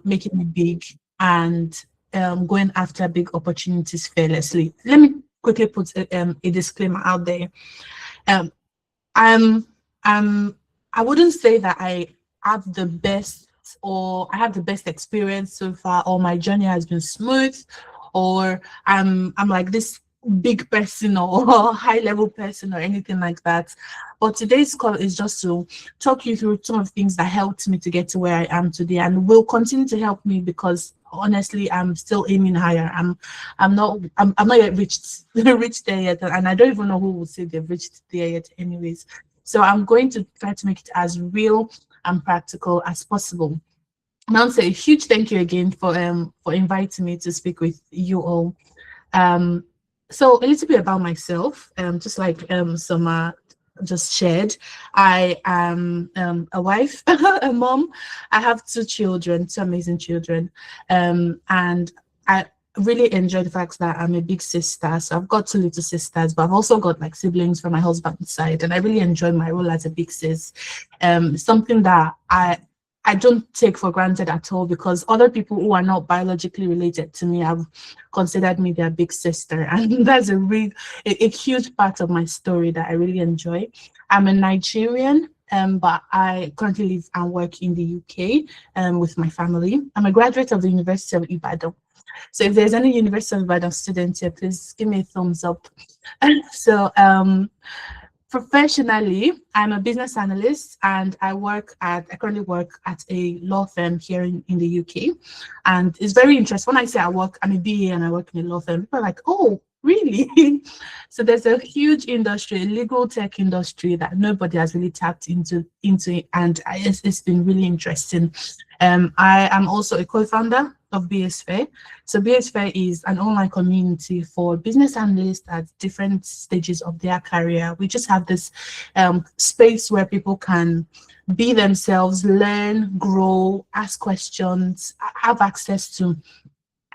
making it big and going after big opportunities fearlessly. Let me quickly put a disclaimer out there. Um, I'm, I'm, I wouldn't say that I have the best or I have the best experience so far, or my journey has been smooth, or I'm like this big person or high level person or anything like that. But today's call is just to talk you through some of the things that helped me to get to where I am today and will continue to help me, because honestly I'm still aiming higher. I'm not yet reached reached there yet, and I don't even know who will say they've reached there yet anyways. So I'm going to try to make it as real and practical as possible. And I'll say a huge thank you again for inviting me to speak with you all. Um, so a little bit about myself, just like Summer just shared. I am a wife, a mom. I have two children, two amazing children, and I really enjoy the fact that I'm a big sister. So I've got two little sisters, but I've also got like siblings from my husband's side, and I really enjoy my role as a big sis. Something that I don't take for granted at all, because other people who are not biologically related to me have considered me their big sister, and that's a huge part of my story that I really enjoy. I'm a Nigerian, but I currently live and work in the UK with my family. I'm a graduate of the University of Ibadan. So if there's any University of Ibadan students here, please give me a thumbs up. So professionally, I'm a business analyst, and I currently work at a law firm here in the UK. And it's very interesting. When I say I'm a BA and I work in a law firm, people are like, oh, really? So there's a huge industry, a legal tech industry that nobody has really tapped into, and it's been really interesting. I am also a co-founder of BSFair. So BSFair is an online community for business analysts at different stages of their career. We just have this space where people can be themselves, learn, grow, ask questions, have access to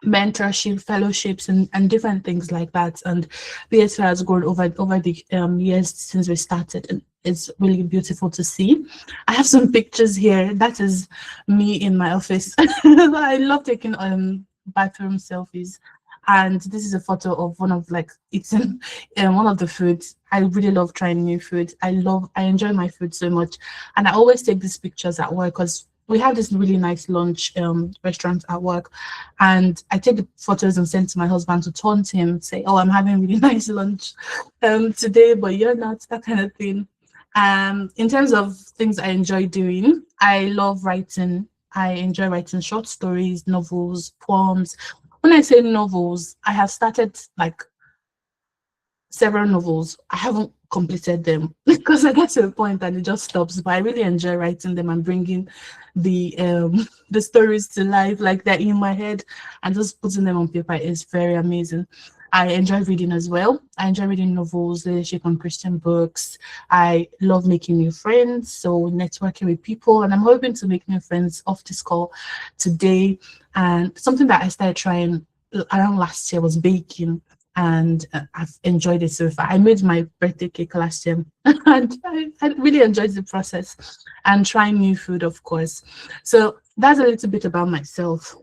mentorship, fellowships, and different things like that. And BSFair has grown over the years since we started, and it's really beautiful to see. I have some pictures here. That is me in my office. I love taking bathroom selfies. And this is a photo of one of like eating one of the foods. I really love trying new food. I enjoy my food so much, and I always take these pictures at work because we have this really nice lunch restaurant at work, and I take the photos and send to my husband to taunt him, say, oh, I'm having really nice lunch today, but you're not, that kind of thing. In terms of things I enjoy doing, I love writing. I enjoy writing short stories, novels, poems. When I say novels, I have started like several novels. I haven't completed them because I get to a point and it just stops. But I really enjoy writing them and bringing the stories to life, like they're in my head, and just putting them on paper is very amazing. I enjoy reading as well. I enjoy reading novels, leadership and Christian books. I love making new friends, so networking with people, and I'm hoping to make new friends off this call today. And something that I started trying around last year was baking, and I've enjoyed it so far. I made my birthday cake last year, and I really enjoyed the process and trying new food, of course. So that's a little bit about myself.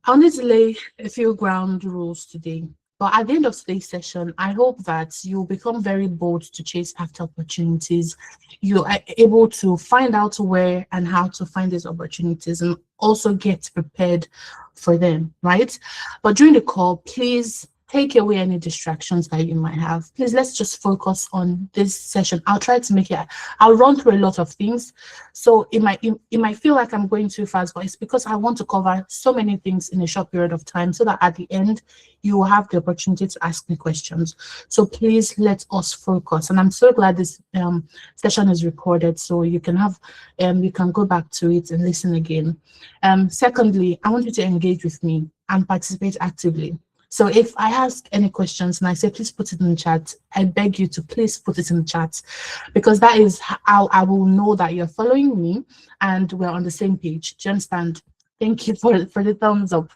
I wanted to lay a few ground rules today. But at the end of today's session, I hope that you'll become very bold to chase after opportunities. You are able to find out where and how to find these opportunities, and also get prepared for them, right? But during the call, please take away any distractions that you might have. Please, let's just focus on this session. I'll try to make it, I'll run through a lot of things. So it might feel like I'm going too fast, but it's because I want to cover so many things in a short period of time, so that at the end, you will have the opportunity to ask me questions. So please let us focus. And I'm so glad this session is recorded, so you can have, you can go back to it and listen again. Secondly, I want you to engage with me and participate actively. So if I ask any questions and I say, please put it in the chat, I beg you to please put it in the chat, because that is how I will know that you're following me and we're on the same page. Do you understand? Thank you for the thumbs up.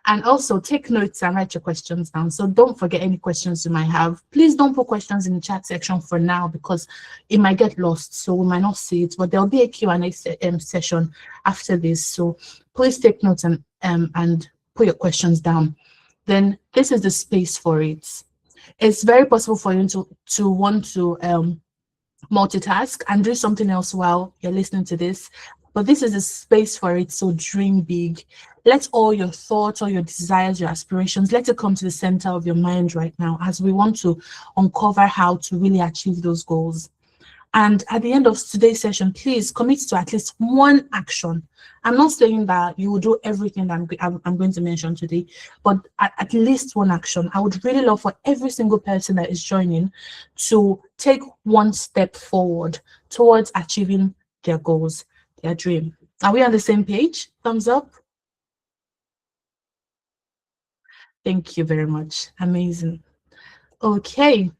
And also take notes and write your questions down. So don't forget any questions you might have. Please don't put questions in the chat section for now because it might get lost. So we might not see it, but there'll be a Q&A session after this. So please take notes and put your questions down. Then this is the space for it. It's very possible for you to want to multitask and do something else while you're listening to this. But this is a space for it, so dream big. Let all your thoughts, all your desires, your aspirations, let it come to the center of your mind right now as we want to uncover how to really achieve those goals. And at the end of today's session, please commit to at least one action. I'm not saying that you will do everything that I'm going to mention today, but at least one action. I would really love for every single person that is joining to take one step forward towards achieving their goals, their dream. Are we on the same page? Thumbs up. Thank you very much. Amazing. Okay.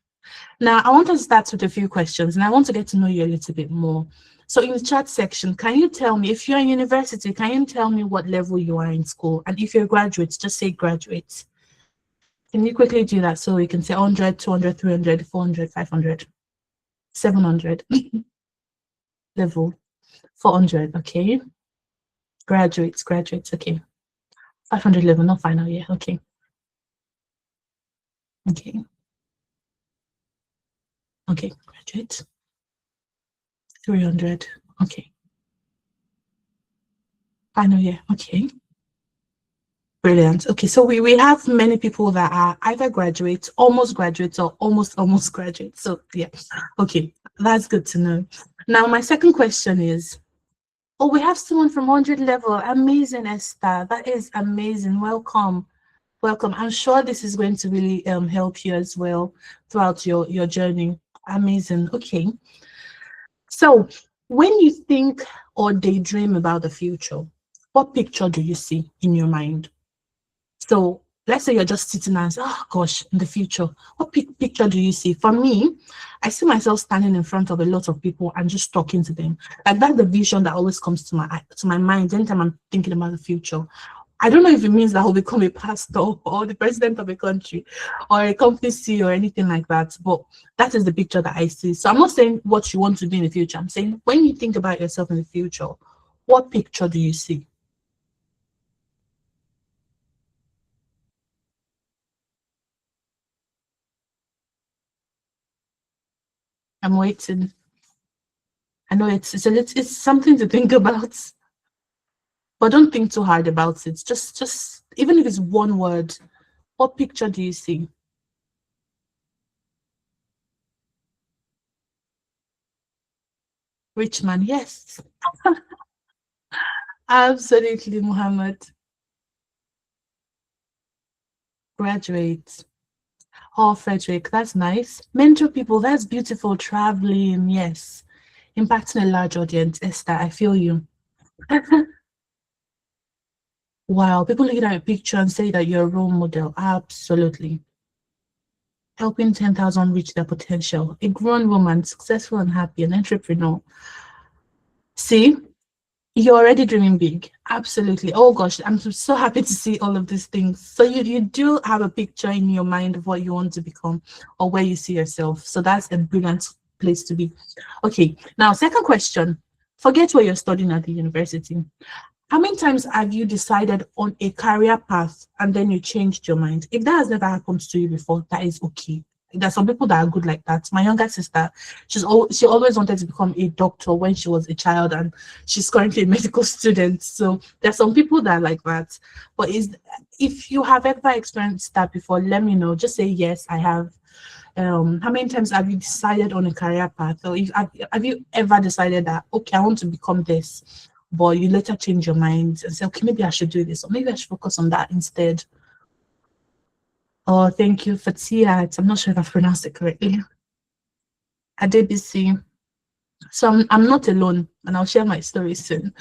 Now, I want to start with a few questions, and I want to get to know you a little bit more. So in the chat section, can you tell me, if you're in university, can you tell me what level you are in school? And if you're a graduate, just say graduate. Can you quickly do that so we can say 100, 200, 300, 400, 500, 700 level, 400, okay. Graduates, okay. 500 level, not final year, okay. Okay, graduate. 300, okay. Final year, okay. Brilliant. Okay, so we have many people that are either graduates, almost graduates, or almost graduates. So yeah, okay, that's good to know. Now, my second question is, oh, we have someone from 100 level. Amazing, Esther. That is amazing. Welcome. I'm sure this is going to really help you as well throughout your journey. Amazing. Okay. So when you think or daydream about the future, what picture do you see in your mind? So let's say you're just sitting and say, oh gosh, in the future, what picture do you see? For me, I see myself standing in front of a lot of people and just talking to them. Like that's the vision that always comes to my mind anytime I'm thinking about the future. I don't know if it means that I'll become a pastor or the president of a country or a company CEO or anything like that, but that is the picture that I see. So I'm not saying what you want to be in the future. I'm saying when you think about yourself in the future, what picture do you see? I'm waiting. I know it's something to think about, but don't think too hard about it. Just even if it's one word, what picture do you see? Rich man, yes. Absolutely, Muhammad. Graduate. Oh, Frederick, that's nice. Mentor people, that's beautiful. Traveling, yes. Impacting a large audience. Esther, I feel you. Wow, people looking at a picture and say that you're a role model. Absolutely. Helping 10,000 reach their potential. A grown woman, successful and happy, an entrepreneur. See, you're already dreaming big. Absolutely. Oh gosh, I'm so happy to see all of these things. So you do have a picture in your mind of what you want to become or where you see yourself. So that's a brilliant place to be. Okay, now second question. Forget what you're studying at the university. How many times have you decided on a career path and then you changed your mind? If that has never happened to you before, that is okay. There's some people that are good like that. My younger sister, she always wanted to become a doctor when she was a child, and she's currently a medical student. So there's some people that are like that. But if you have ever experienced that before, let me know. Just say yes, I have. How many times have you decided on a career path, or have you ever decided that okay, I want to become this, but you later change your mind and say, okay, maybe I should do this, or maybe I should focus on that instead? Oh, thank you, Fatia. I'm not sure if I've pronounced it correctly. Adebisi. So I'm not alone, and I'll share my story soon.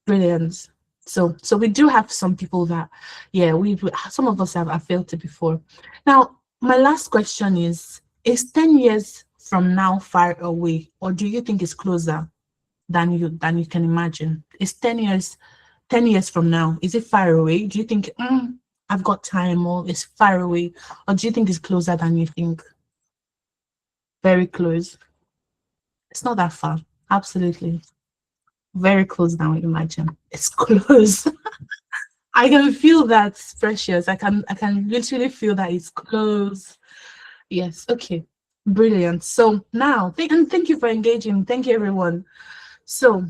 Brilliant. So we do have some people that, yeah, some of us have felt it before. Now, my last question is 10 years from now far away, or do you think it's closer than you can imagine? Is 10 years 10 years from now, is it far away? Do you think, I've got time, or it's far away? Or do you think it's closer than you think? Very close. It's not that far. Absolutely. Very close now, imagine. It's close. I can feel that, precious. I can literally feel that it's close. Yes, okay. Brilliant. So now, and thank you for engaging. Thank you, everyone. So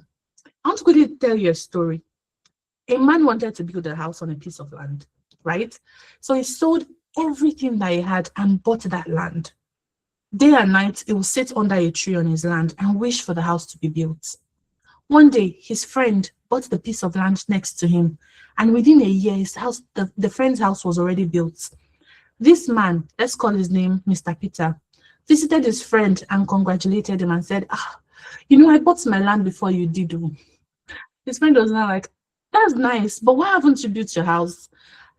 I want to quickly tell you a story. A man wanted to build a house on a piece of land, right? So he sold everything that he had and bought that land. Day and night, he would sit under a tree on his land and wish for the house to be built. One day, his friend bought the piece of land next to him, and within a year, his house, the friend's house was already built. This man, let's call his name Mr. Peter, visited his friend and congratulated him and said, I bought my land before you did. His friend was now like, that's nice, but why haven't you built your house?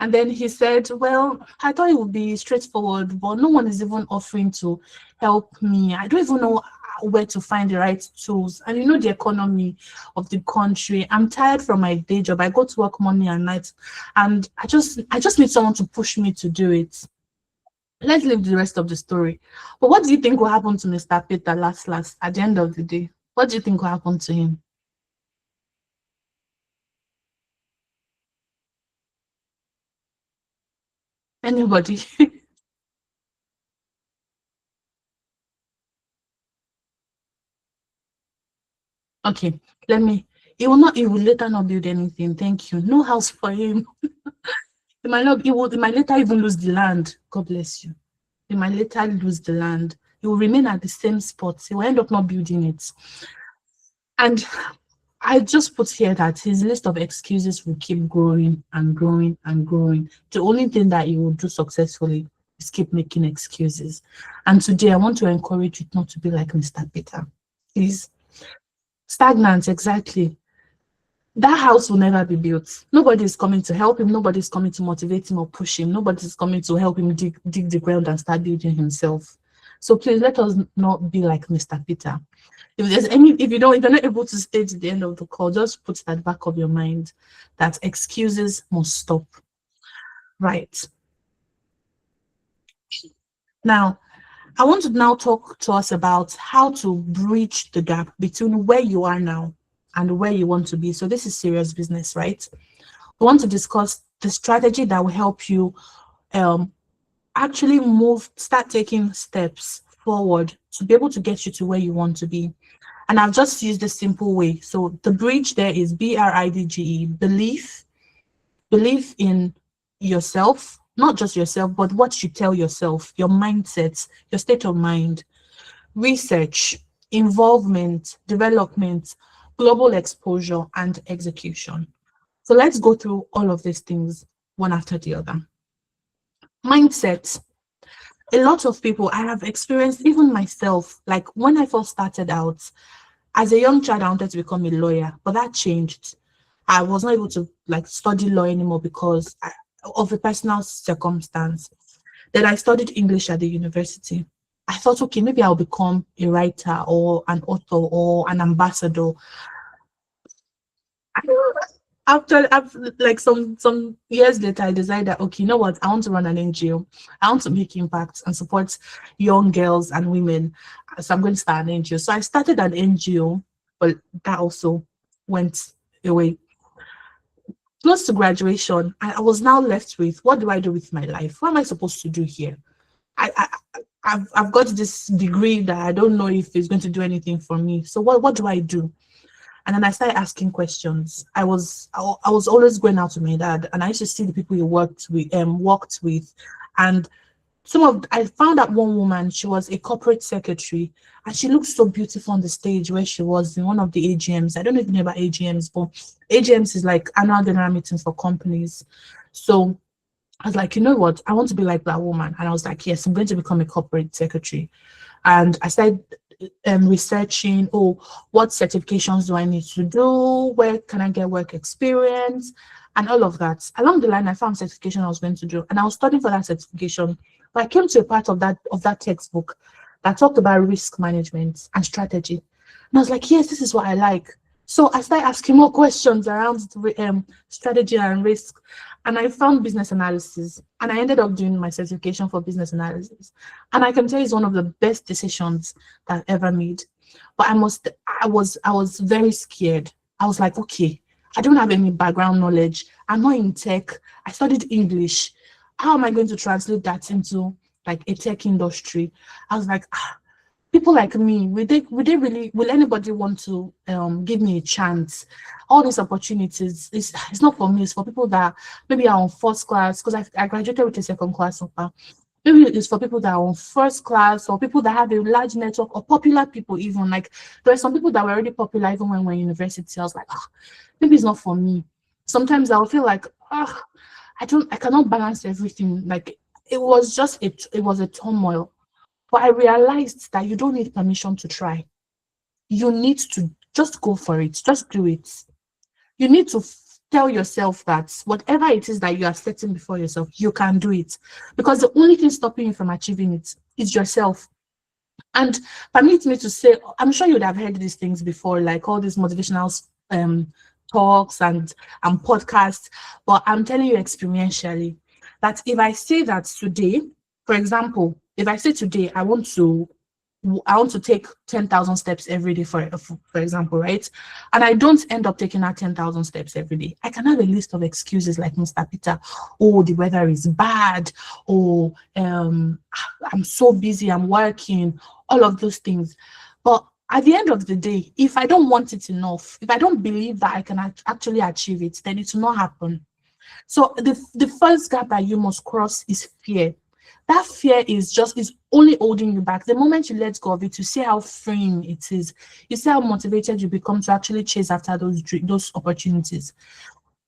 And then he said, well, I thought it would be straightforward, but no one is even offering to help me. I don't even know where to find the right tools. And the economy of the country. I'm tired from my day job. I go to work morning and night, and I just need someone to push me to do it. Let's leave the rest of the story. But what do you think will happen to Mr. Peter last at the end of the day? What do you think will happen to him? Anybody? Okay, let me. He will later not build anything. Thank you. No house for him. He might later even lose the land. God bless you. He might later lose the land. He will remain at the same spot. He will end up not building it. And I just put here that his list of excuses will keep growing and growing and growing. The only thing that he will do successfully is keep making excuses. And today I want to encourage you not to be like Mr. Peter. Please. Stagnant, exactly. That house will never be built. Nobody is coming to help him. Nobody is coming to motivate him or push him. Nobody is coming to help him dig the ground and start building himself. So please let us not be like Mr. Peter. If you're not able to stay to the end of the call, just put that back of your mind that excuses must stop. Right. Now, I want to now talk to us about how to bridge the gap between where you are now and where you want to be. So this is serious business, right? We want to discuss the strategy that will help you actually start taking steps forward to be able to get you to where you want to be. And I've just used a simple way. So the bridge there is BRIDGE, belief in yourself, not just yourself, but what you tell yourself, your mindset, your state of mind, research, involvement, development, global exposure, and execution. So let's go through all of these things one after the other. Mindset. A lot of people, I have experienced, even myself, like when I first started out, as a young child, I wanted to become a lawyer, but that changed. I was not able to study law anymore because of a personal circumstance. Then I studied English at the university. I thought, okay, maybe I'll become a writer or an author or an ambassador. After some years later, I decided, okay, you know what? I want to run an NGO. I want to make impact and support young girls and women. So I'm going to start an NGO. So I started an NGO, but that also went away. Close to graduation, I was now left with, what do I do with my life? What am I supposed to do here? I've got this degree that I don't know if it's going to do anything for me. So what do I do? And then I started asking questions. I was always going out with my dad, and I used to see the people he worked with, and I found out one woman. She was a corporate secretary, and she looked so beautiful on the stage where she was in one of the AGMs. I don't know if you know about AGMs, but AGMs is like annual general meetings for companies. So I was like, you know what? I want to be like that woman. And I was like, yes, I'm going to become a corporate secretary. And I started researching, what certifications do I need to do? Where can I get work experience? And all of that. Along the line, I found certification I was going to do. And I was studying for that certification. But I came to a part of that textbook that talked about risk management and strategy. And I was like, yes, this is what I like. So I started asking more questions around strategy and risk, and I found business analysis, and I ended up doing my certification for business analysis. And I can tell you it's one of the best decisions that I've ever made. But I was very scared. I was like, okay, I don't have any background knowledge. I'm not in tech. I studied English. How am I going to translate that into like a tech industry? I was like, people like me, will anybody want to give me a chance? All these opportunities, it's not for me, it's for people that maybe are on first class, because I graduated with a second class offer. Maybe it's for people that are on first class, or people that have a large network, or popular people even. Like there are some people that were already popular even when we were in university. I was like, maybe it's not for me. Sometimes I'll feel like, I cannot balance everything. Like it was a turmoil. But I realized that you don't need permission to try. You need to just go for it. Just do it. You need to tell yourself that whatever it is that you are setting before yourself, you can do it. Because the only thing stopping you from achieving it is yourself. And permit me to say, I'm sure you'd have heard these things before, like all these motivational talks and podcasts. But I'm telling you experientially that if I say that today, for example, if I say today I want to take 10,000 steps every day, for example, right? And I don't end up taking out 10,000 steps every day. I can have a list of excuses like Mr. Peter. Oh, the weather is bad. Oh, I'm so busy. I'm working. All of those things. But at the end of the day, if I don't want it enough, if I don't believe that I can actually achieve it, then it will not happen. So the first gap that you must cross is fear. That fear is only holding you back. The moment you let go of it, you see how freeing it is. You see how motivated you become to actually chase after those opportunities.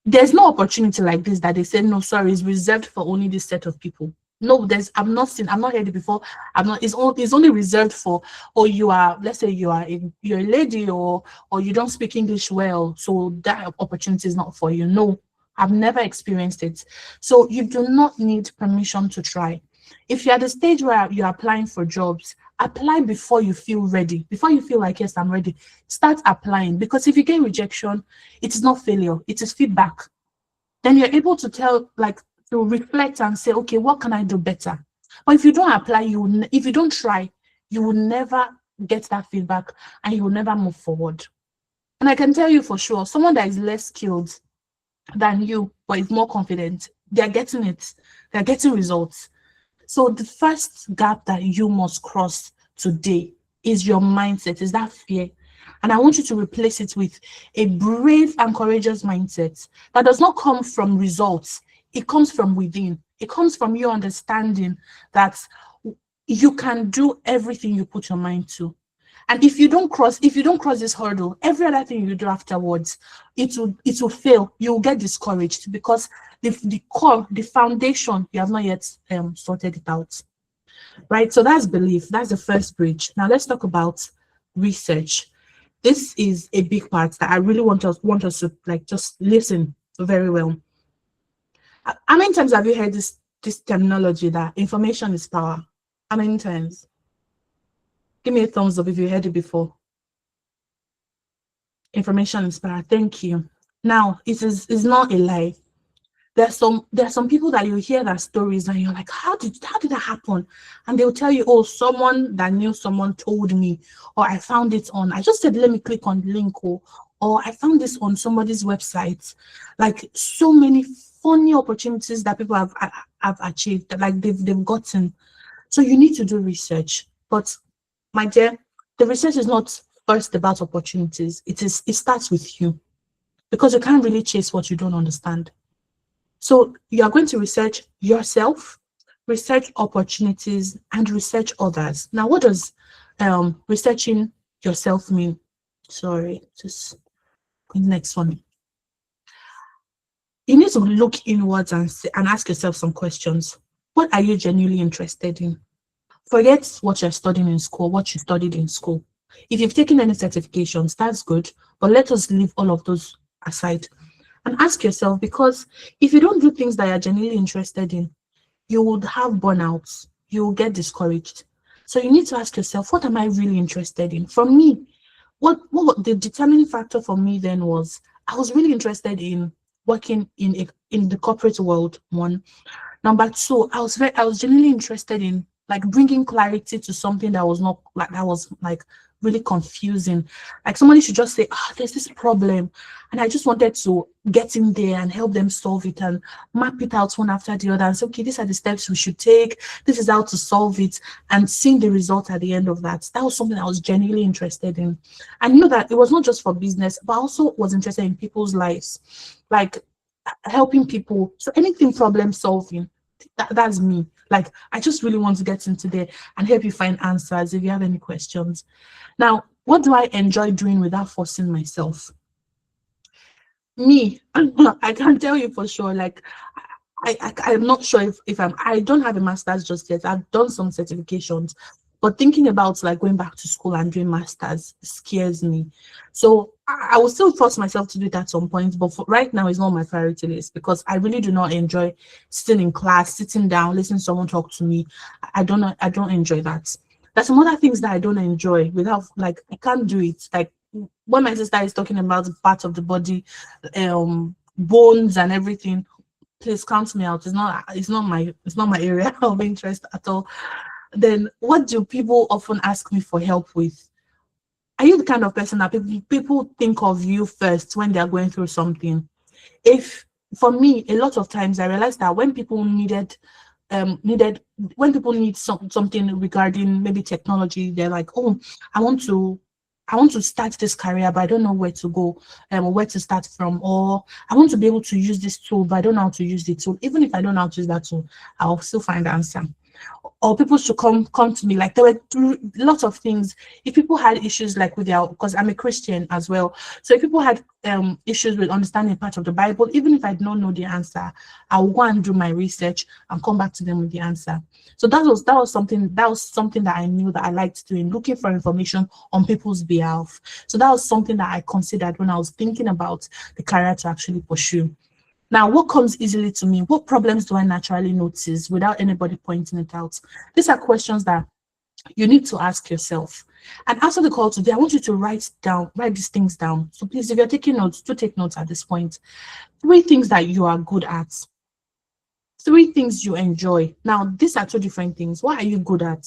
There's no opportunity like this that they say, no, sorry, it's reserved for only this set of people. No, I've not heard it before. It's only reserved for, or you are, let's say you're a lady, or you don't speak English well, so that opportunity is not for you. No, I've never experienced it. So you do not need permission to try. If you're at the stage where you're applying for jobs, apply before you feel ready. Before you feel like, yes, I'm ready, start applying. Because if you get rejection, it is not failure, it is feedback. Then you're able to to reflect and say, okay, what can I do better? But if you don't apply, if you don't try, you will never get that feedback and you will never move forward. And I can tell you for sure, someone that is less skilled than you, but is more confident, they're getting it. They're getting results. So the first gap that you must cross today is your mindset, is that fear. And I want you to replace it with a brave and courageous mindset that does not come from results. It comes from within. It comes from you understanding that you can do everything you put your mind to. And if you don't cross this hurdle, every other thing you do afterwards, it will fail. You will get discouraged because the core, the foundation, you have not yet sorted it out. Right? So that's belief. That's the first bridge. Now let's talk about research. This is a big part that I really want us to just listen very well. How many times have you heard this terminology that information is power? How many times? Give me a thumbs up if you heard it before. Information is power. Thank you. Now, it's not a lie. There's some people that you hear their stories and you're like, how did that happen? And they'll tell you, oh, someone that knew someone told me, or I found it on, I just said, let me click on the link, or I found this on somebody's website. Like so many funny opportunities that people have achieved, like they've gotten. So you need to do research. But my dear, the research is not first about opportunities. It starts with you, because you can't really chase what you don't understand. So you are going to research yourself, research opportunities, and research others. Now, what does researching yourself mean? Sorry, just next one. You need to look inwards and ask yourself some questions. What are you genuinely interested in? Forget what you're studying in school, what you studied in school. If you've taken any certifications, that's good, but let us leave all of those aside. And ask yourself, because if you don't do things that you're genuinely interested in, you would have burnouts, you will get discouraged. So you need to ask yourself, what am I really interested in? For me, what the determining factor for me then was I was really interested in working in the corporate world. One. Number two, I was genuinely interested in like bringing clarity to something that was not like that was like really confusing. Like somebody should just say, "Ah, there's this problem," and I just wanted to get in there and help them solve it and map it out one after the other and say, "Okay, these are the steps we should take. This is how to solve it," and seeing the result at the end of that. That was something I was genuinely interested in. I knew that it was not just for business, but I also was interested in people's lives, like helping people. So anything problem solving, that's me. Like I just really want to get into there and help you find answers if you have any questions. Now, what do I enjoy doing without forcing myself? Me, I can tell you for sure. Like I'm not sure if I don't have a master's just yet. I've done some certifications, but thinking about like going back to school and doing masters scares me. So I will still force myself to do it at some point, but for right now it's not my priority list because I really do not enjoy sitting in class, sitting down, listening to someone talk to me. I don't enjoy that. There's some other things that I don't enjoy without like I can't do it. Like when my sister is talking about the part of the body, bones and everything, please count me out. It's not my area of interest at all. Then what do people often ask me for help with? Are you the kind of person that people think of you first when they're going through something? If For me, a lot of times I realized that when people needed when people need something regarding maybe technology, they're like, oh, I want to I want to start this career, but I don't know where to go, or where to start from, or I want to be able to use this tool, but I don't know how to use the tool. Even if I don't know how to use that tool, I'll still find the answer. Or people should come to me. Like there were lots of things. If people had issues like with their, because I'm a Christian as well, so if people had issues with understanding part of the Bible, even if I don't know the answer, I'll go and do my research and come back to them with the answer. So that was something that I knew that I liked doing, looking for information on people's behalf. So that was something that I considered when I was thinking about the career to actually pursue. Now, what comes easily to me? What problems do I naturally notice without anybody pointing it out? These are questions that you need to ask yourself. And after the call today, I want you to write these things down. So please, if you're taking notes, do take notes at this point. 3 things that you are good at. 3 things you enjoy. Now, these are 2 different things. What are you good at?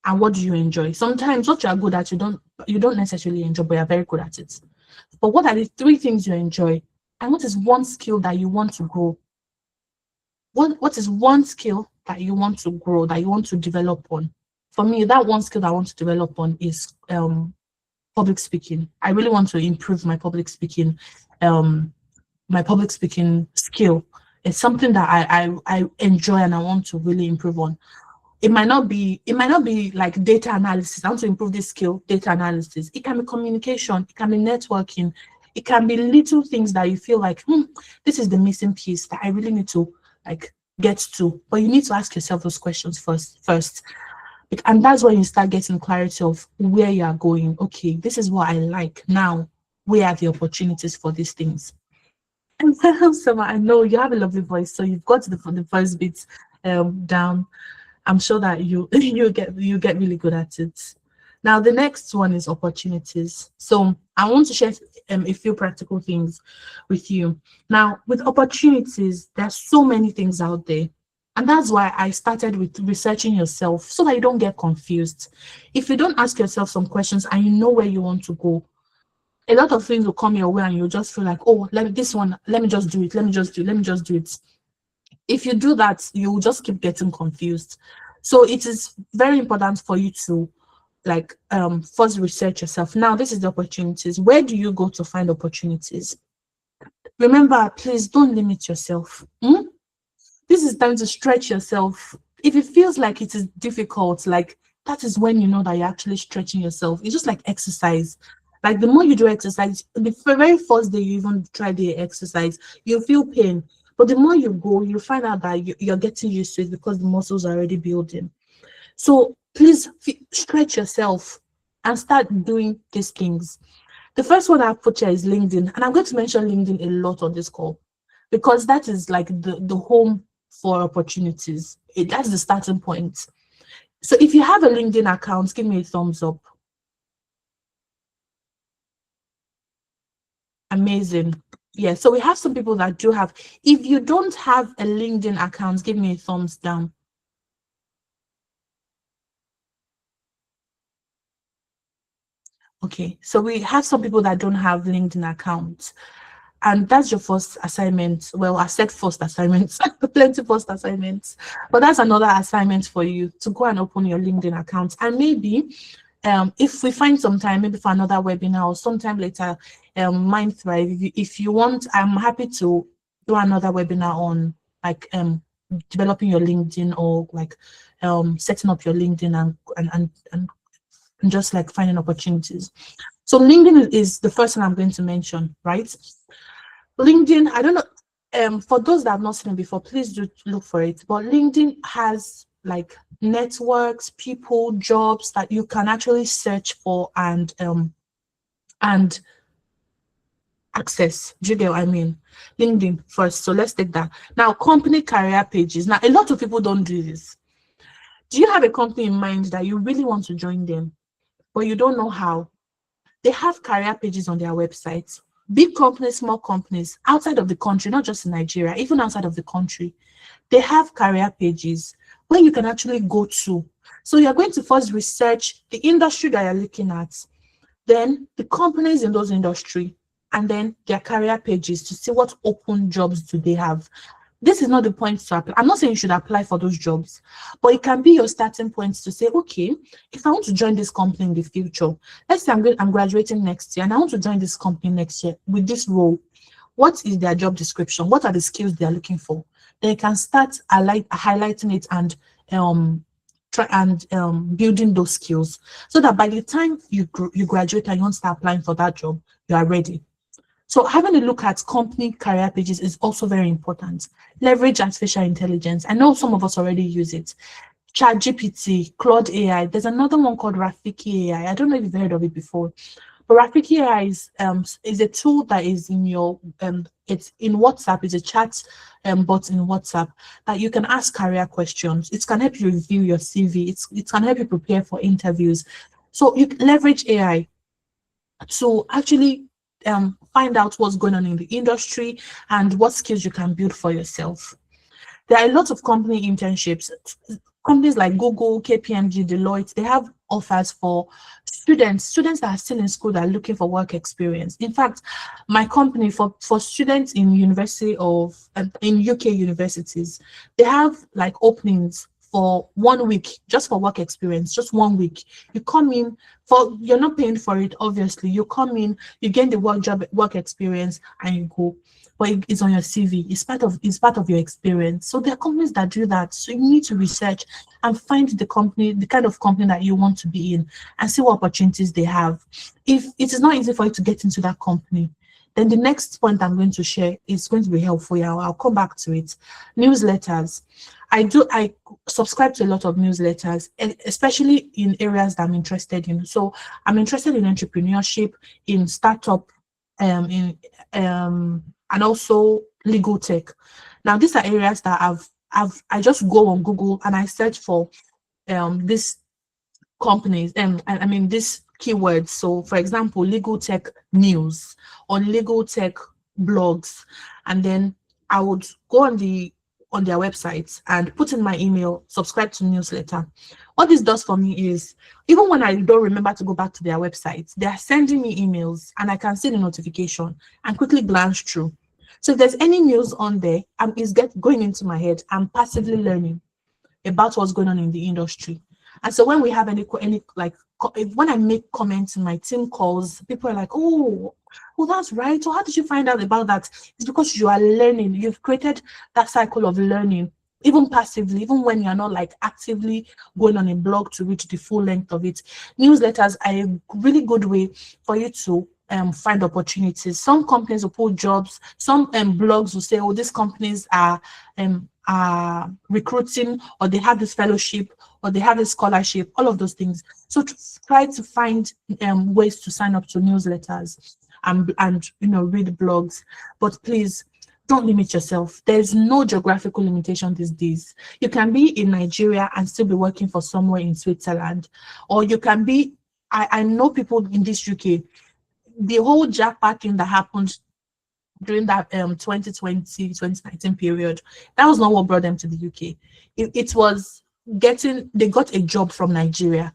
And what do you enjoy? Sometimes what you are good at, you don't necessarily enjoy, but you're very good at it. But what are the 3 things you enjoy? And what is one skill that you want to grow? What is one skill that you want to grow, that you want to develop on? For me, that one skill that I want to develop on is public speaking. I really want to improve my public speaking skill. It's something that I enjoy and I want to really improve on. It might not be like data analysis. I want to improve this skill, data analysis. It can be communication, it can be networking, it can be little things that you feel like, this is the missing piece that I really need to like get to. But you need to ask yourself those questions first. And that's when you start getting clarity of where you are going. Okay, this is what I like. Now, where are the opportunities for these things? And so I know you have a lovely voice, so you've got the first bit down. I'm sure that you you get really good at it. Now the next one is opportunities. So I want to share a few practical things with you. Now with opportunities, there's so many things out there. And that's why I started with researching yourself so that you don't get confused. If you don't ask yourself some questions and you know where you want to go, a lot of things will come your way and you'll just feel like, oh, let me just do it. Let me just do it. If you do that, you will just keep getting confused. So it is very important for you to like first research yourself. Now, this is the opportunities. Where do you go to find opportunities? Remember, please don't limit yourself. This is time to stretch yourself. If it feels like it is difficult, like that is when you know that you're actually stretching yourself. It's just like exercise. Like the more you do exercise, the very first day you even try the exercise, you feel pain. But the more you go, you find out that you're getting used to it because the muscles are already building. So please stretch yourself and start doing these things. The first one I've put here is LinkedIn. And I'm going to mention LinkedIn a lot on this call because that is like the home for opportunities. That's the starting point. So if you have a LinkedIn account, give me a thumbs up. Amazing. Yeah, so we have some people that do have. If you don't have a LinkedIn account, give me a thumbs down. Okay, so we have some people that don't have LinkedIn accounts, and that's your first assignment. Well, I said first assignments, plenty first assignments, but that's another assignment for you to go and open your LinkedIn account. And maybe if we find some time, maybe for another webinar or sometime later, Mind Thrive, if you want, I'm happy to do another webinar on like developing your LinkedIn, or like setting up your LinkedIn, and just like finding opportunities. So LinkedIn is the first thing I'm going to mention, right? LinkedIn, I don't know, for those that have not seen it before, please do look for it. But LinkedIn has like networks, people, jobs that you can actually search for and access. Do you get what I mean? LinkedIn first. So let's take that. Now, company career pages. Now, a lot of people don't do this. Do you have a company in mind that you really want to join them, but you don't know how? They have career pages on their websites. Big companies, small companies, outside of the country, not just in Nigeria, even outside of the country, they have career pages where you can actually go to. So you're going to first research the industry that you're looking at, then the companies in those industry, and then their career pages to see what open jobs do they have. This is not the point to apply. I'm not saying you should apply for those jobs, but it can be your starting point to say, okay, if I want to join this company in the future, let's say I'm graduating next year and I want to join this company next year with this role. What is their job description? What are the skills they are looking for? Then you can start highlighting it and try and building those skills, so that by the time you graduate and you want to start applying for that job, you are ready. So having a look at company career pages is also very important. Leverage artificial intelligence. I know some of us already use it. ChatGPT, Claude AI. There's another one called Rafiki AI. I don't know if you've heard of it before. But Rafiki AI is a tool that is in your it's in WhatsApp. It's a chat bot in WhatsApp that you can ask career questions. It can help you review your CV. It can help you prepare for interviews. So you leverage AI to actually find out what's going on in the industry and what skills you can build for yourself. There are a lot of company internships. Companies like Google, KPMG, Deloitte, they have offers for students that are still in school that are looking for work experience. In fact, my company, for students in in UK universities, they have like openings for 1 week just for work experience, just 1 week. You come in you're not paying for it, obviously. You come in, you gain the work experience, and you go. But it's on your CV. It's part of your experience. So there are companies that do that. So you need to research and find the kind of company that you want to be in, and see what opportunities they have. If it is not easy for you to get into that company, then the next point I'm going to share is going to be helpful. Yeah, I'll come back to it. Newsletters. I subscribe to a lot of newsletters, especially in areas that I'm interested in. So I'm interested in entrepreneurship, in startup, in and also legal tech. Now these are areas that I just go on Google and I search for these companies, and I mean these keywords. So for example, legal tech news or legal tech blogs, and then I would go on their websites and put in my email, subscribe to newsletter. What this does for me is, even when I don't remember to go back to their websites, they are sending me emails and I can see the notification and quickly glance through. So if there's any news on there, it's going into my head. I'm passively learning about what's going on in the industry. And so when we have any like when I make comments in my team calls, people are like, oh, that's right. So how did you find out about that? It's because you are learning. You've created that cycle of learning, even passively, even when you're not like actively going on a blog to reach the full length of it. Newsletters are a really good way for you to find opportunities. Some companies will put jobs. Some blogs will say, oh, these companies are recruiting, or they have this fellowship, or they have a scholarship, all of those things. So try to find ways to sign up to newsletters and read blogs. But please don't limit yourself. There's no geographical limitation these days. You can be in Nigeria and still be working for somewhere in Switzerland, or you can be, I know people in this UK, the whole jackpot thing that happened during that 2020-2019 period, that was not what brought them to the UK. It was they got a job from Nigeria.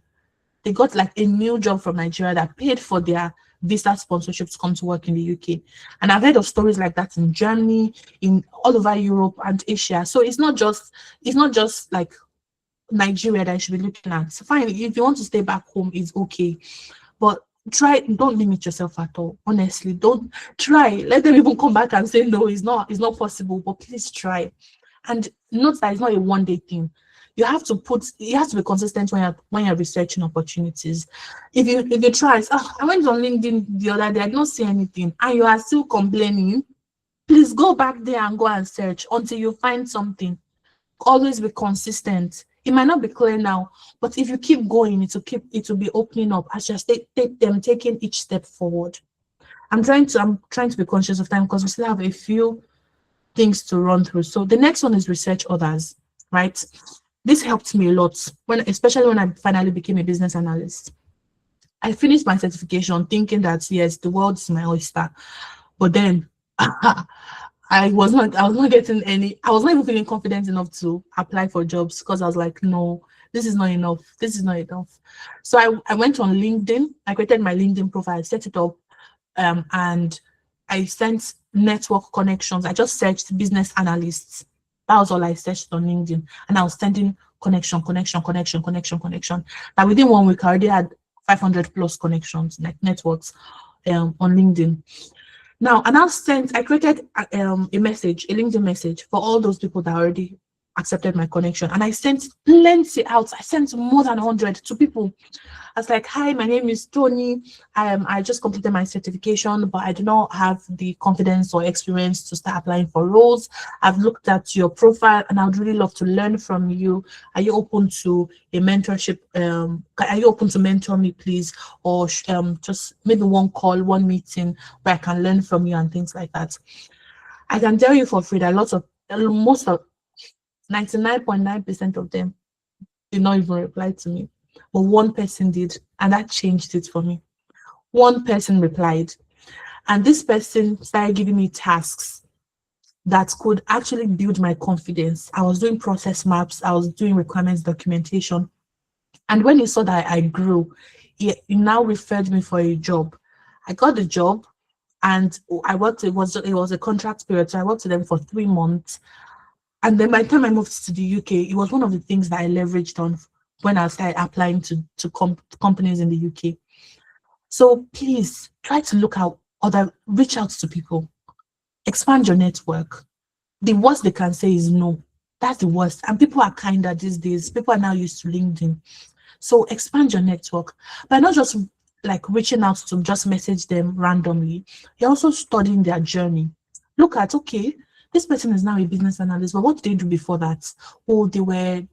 They got like a new job from Nigeria that paid for their visa sponsorship to come to work in the UK. And I've heard of stories like that in Germany, in all over Europe and Asia. So it's not just like Nigeria that you should be looking at. So fine, if you want to stay back home, it's okay. But don't limit yourself at all. Honestly, don't try. Let them even come back and say no, it's not possible, but please try. And note that it's not a one-day thing. You have to be consistent when you're researching opportunities. If you try, I went on LinkedIn the other day, I did not see anything, and you are still complaining, please go back there and go and search until you find something. Always be consistent. It might not be clear now, but if you keep going, it will be opening up as just taking each step forward. I'm trying to be conscious of time because we still have a few things to run through. So the next one is research others, right? This helped me a lot especially when I finally became a business analyst. I finished my certification thinking that yes, the world is my oyster, but then I was not getting any. I was not even feeling confident enough to apply for jobs because I was like, no, this is not enough. This is not enough. So I went on LinkedIn. I created my LinkedIn profile, set it up, and I sent network connections. I just searched business analysts. That was all I searched on LinkedIn, and I was sending connection. That within 1 week, I already had 500 plus connections, like networks, on LinkedIn. Now, and I created a LinkedIn message for all those people that already accepted my connection. And I sent plenty out. I sent more than 100 to people. I was like, hi, my name is Tony. I just completed my certification, but I do not have the confidence or experience to start applying for roles. I've looked at your profile and I would really love to learn from you. Are you open to a mentorship? Are you open to mentor me, please? Or just maybe one call, one meeting where I can learn from you and things like that. I can tell you for free that most of 99.9% of them did not even reply to me. But one person did, and that changed it for me. One person replied, and this person started giving me tasks that could actually build my confidence. I was doing process maps, I was doing requirements documentation. And when he saw that I grew, he now referred me for a job. I got the job and I worked, it was a contract period, so I worked with them for 3 months. And then by the time I moved to the UK, it was one of the things that I leveraged on when I started applying to companies in the UK. So please try to reach out to people, expand your network. The worst they can say is no. That's the worst. And people are kinder these days. People are now used to LinkedIn. So expand your network, but not just like reaching out to just message them randomly. You're also studying their journey. Look at, okay, this person is now a business analyst, but what did they do before that? Oh, they were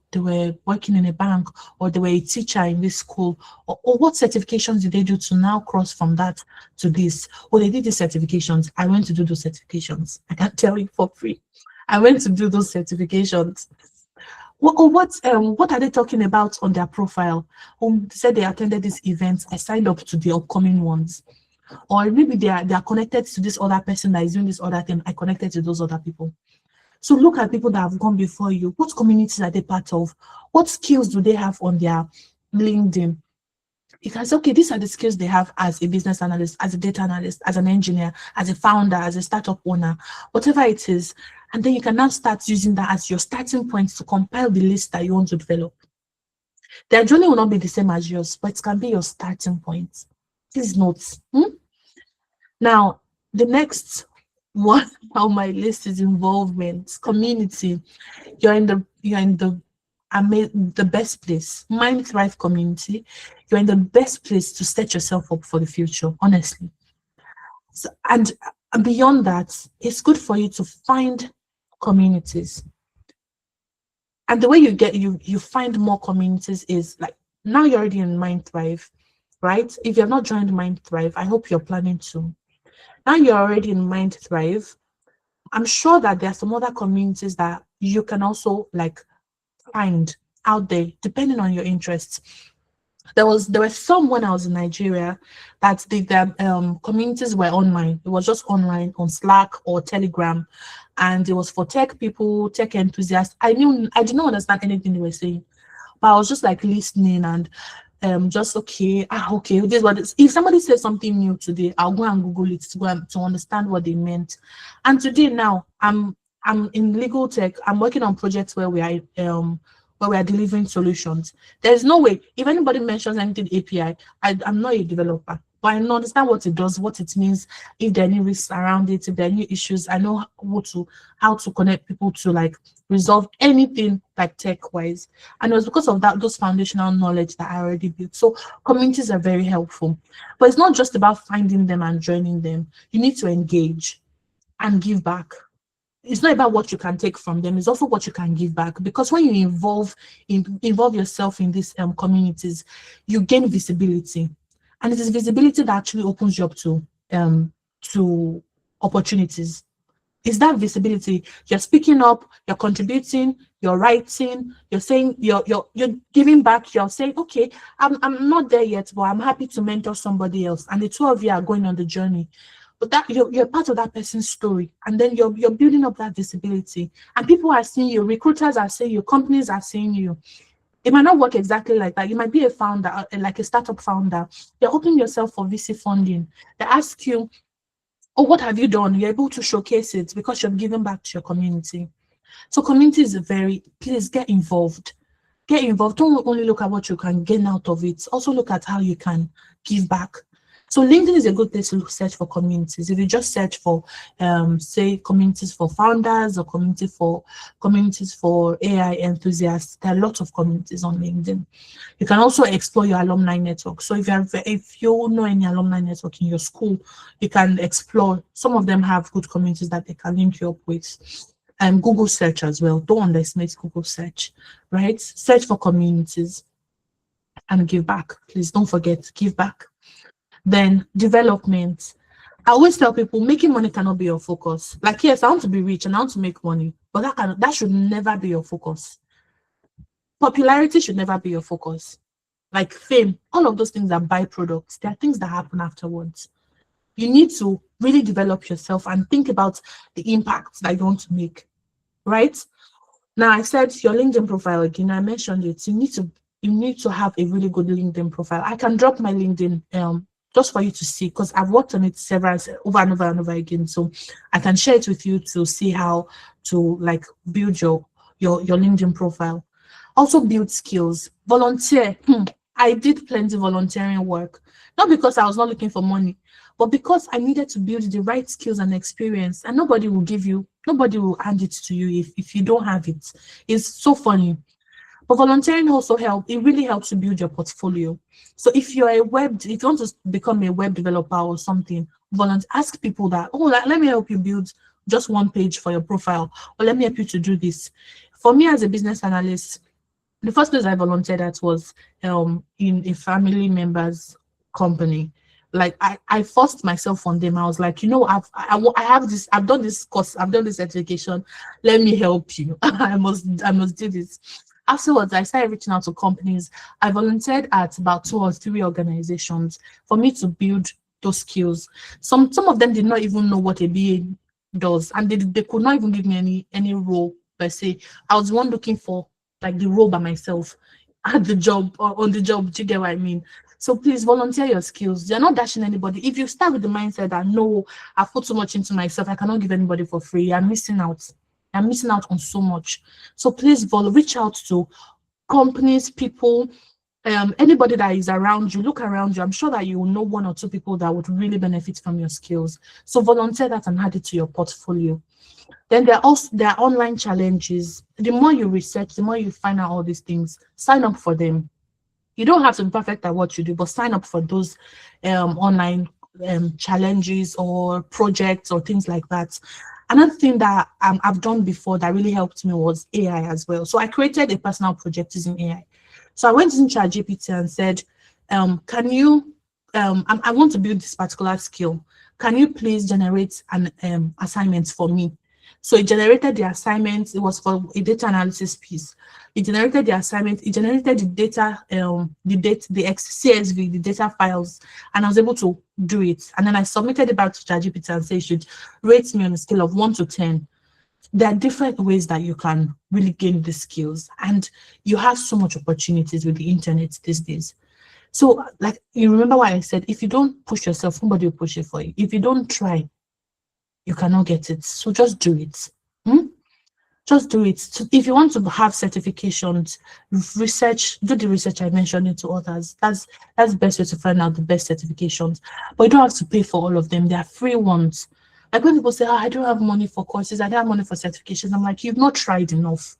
working in a bank, or they were a teacher in this school, or what certifications did they do to now cross from that to this? Oh, they did these certifications. I went to do those certifications. I can tell you for free. I went to do those certifications. What are they talking about on their profile? They said they attended these events. I signed up to the upcoming ones. Or maybe they are connected to this other person that is doing this other thing. I connected to those other people. So look at people that have gone before you. What communities are they part of? What skills do they have on their LinkedIn? You can say, okay, these are the skills they have as a business analyst, as a data analyst, as an engineer, as a founder, as a startup owner, whatever it is. And then you can now start using that as your starting point to compile the list that you want to develop. Their journey will not be the same as yours, but it can be your starting point. Please note. Now, the next one on my list is involvement, community. You're in the best place. Mind Thrive community. You're in the best place to set yourself up for the future, honestly. So, and beyond that, it's good for you to find communities. And the way you find more communities is like, now you're already in Mind Thrive, right? If you have not joined Mind Thrive, I hope you're planning to. Now you're already in Mind Thrive. I'm sure that there are some other communities that you can also like find out there, depending on your interests. There were some when I was in Nigeria that the communities were online. It was just online on Slack or Telegram, and it was for tech people, tech enthusiasts. I did not understand anything they were saying, but I was just like listening and just okay, okay, this is what if somebody says something new today, I'll go and Google it to understand what they meant. And today now I'm in legal tech. I'm working on projects where we are delivering solutions. There's no way if anybody mentions anything API, I'm not a developer, but I understand what it does, what it means, if there are any risks around it, if there are any issues, I know how to connect people to like resolve anything like tech wise. And it was because of that, those foundational knowledge that I already built. So communities are very helpful. But it's not just about finding them and joining them. You need to engage and give back. It's not about what you can take from them, it's also what you can give back, because when you involve yourself in these communities, you gain visibility, and it is visibility that actually opens you up to opportunities. Is that visibility? You're speaking up, you're contributing, you're writing, you're saying, you're giving back, you're saying, okay, I'm not there yet, but I'm happy to mentor somebody else, and the two of you are going on the journey. But that you're part of that person's story, and then you're building up that visibility, and people are seeing you, recruiters are seeing you, companies are seeing you. It might not work exactly like that. You might be a founder, like a startup founder. You're opening yourself for VC funding. They ask you, oh, what have you done? You're able to showcase it because you're giving back to your community. So community is please get involved. Get involved. Don't only look at what you can gain out of it. Also look at how you can give back. So LinkedIn is a good place to search for communities. If you just search for, say, communities for founders or communities for AI enthusiasts, there are lots of communities on LinkedIn. You can also explore your alumni network. So if you know any alumni network in your school, you can explore. Some of them have good communities that they can link you up with. And Google search as well. Don't underestimate Google search, right? Search for communities and give back. Please don't forget, give back. Then development. I always tell people making money cannot be your focus. Like, yes, I want to be rich and I want to make money, but that should never be your focus. Popularity should never be your focus. Like fame, all of those things are byproducts. They are things that happen afterwards. You need to really develop yourself and think about the impact that you want to make, right? Now, I said your LinkedIn profile again. I mentioned it. You need to have a really good LinkedIn profile. I can drop my LinkedIn just for you to see, because I've worked on it several over and over and over again. So I can share it with you to see how to like build your LinkedIn profile. Also build skills. Volunteer. I did plenty volunteering work, not because I was not looking for money, but because I needed to build the right skills and experience, and nobody will hand it to you if you don't have it. It's so funny. But volunteering also helps. It really helps to build your portfolio. So if you want to become a web developer or something, ask people that, oh, let me help you build just one page for your profile, or let me help you to do this. For me as a business analyst, the first place I volunteered at was in a family member's company. Like I forced myself on them. I was like, I have this. I've done this course. I've done this education. Let me help you. I must do this. Afterwards, I started reaching out to companies. I volunteered at about 2 or 3 organizations for me to build those skills. Some of them did not even know what a BA does, and they could not even give me any role per se. I was the one looking for like the role by myself at the job or on the job. Do you get what I mean? So please volunteer your skills. You're not dashing anybody. If you start with the mindset that no, I've put too much into myself, I cannot give anybody for free, you're missing out. I'm missing out on so much. So please reach out to companies, people, anybody that is around you. Look around you. I'm sure that you will know 1 or 2 people that would really benefit from your skills. So volunteer that and add it to your portfolio. Then there are online challenges. The more you research, the more you find out all these things. Sign up for them. You don't have to be perfect at what you do, but sign up for those online challenges or projects or things like that. Another thing that I've done before that really helped me was AI as well. So I created a personal project using AI. So I went into ChatGPT and said, can you, I want to build this particular skill. Can you please generate an assignment for me? So it generated the assignment. It was for a data analysis piece. It generated the assignment. It generated the data, CSV, the data files, and I was able to do it. And then I submitted it back to ChatGPT and say, it should rate me on a scale of 1 to 10. There are different ways that you can really gain the skills, and you have so much opportunities with the internet these days. So, like, you remember what I said, if you don't push yourself, somebody will push it for you. If you don't try, you cannot get it. So just do it. Hmm? Just do it. So if you want to have certifications, research, do the research I mentioned into others. That's the best way to find out the best certifications. But you don't have to pay for all of them. They are free ones. Like when people say, oh, I don't have money for courses, I don't have money for certifications. I'm like, you've not tried enough.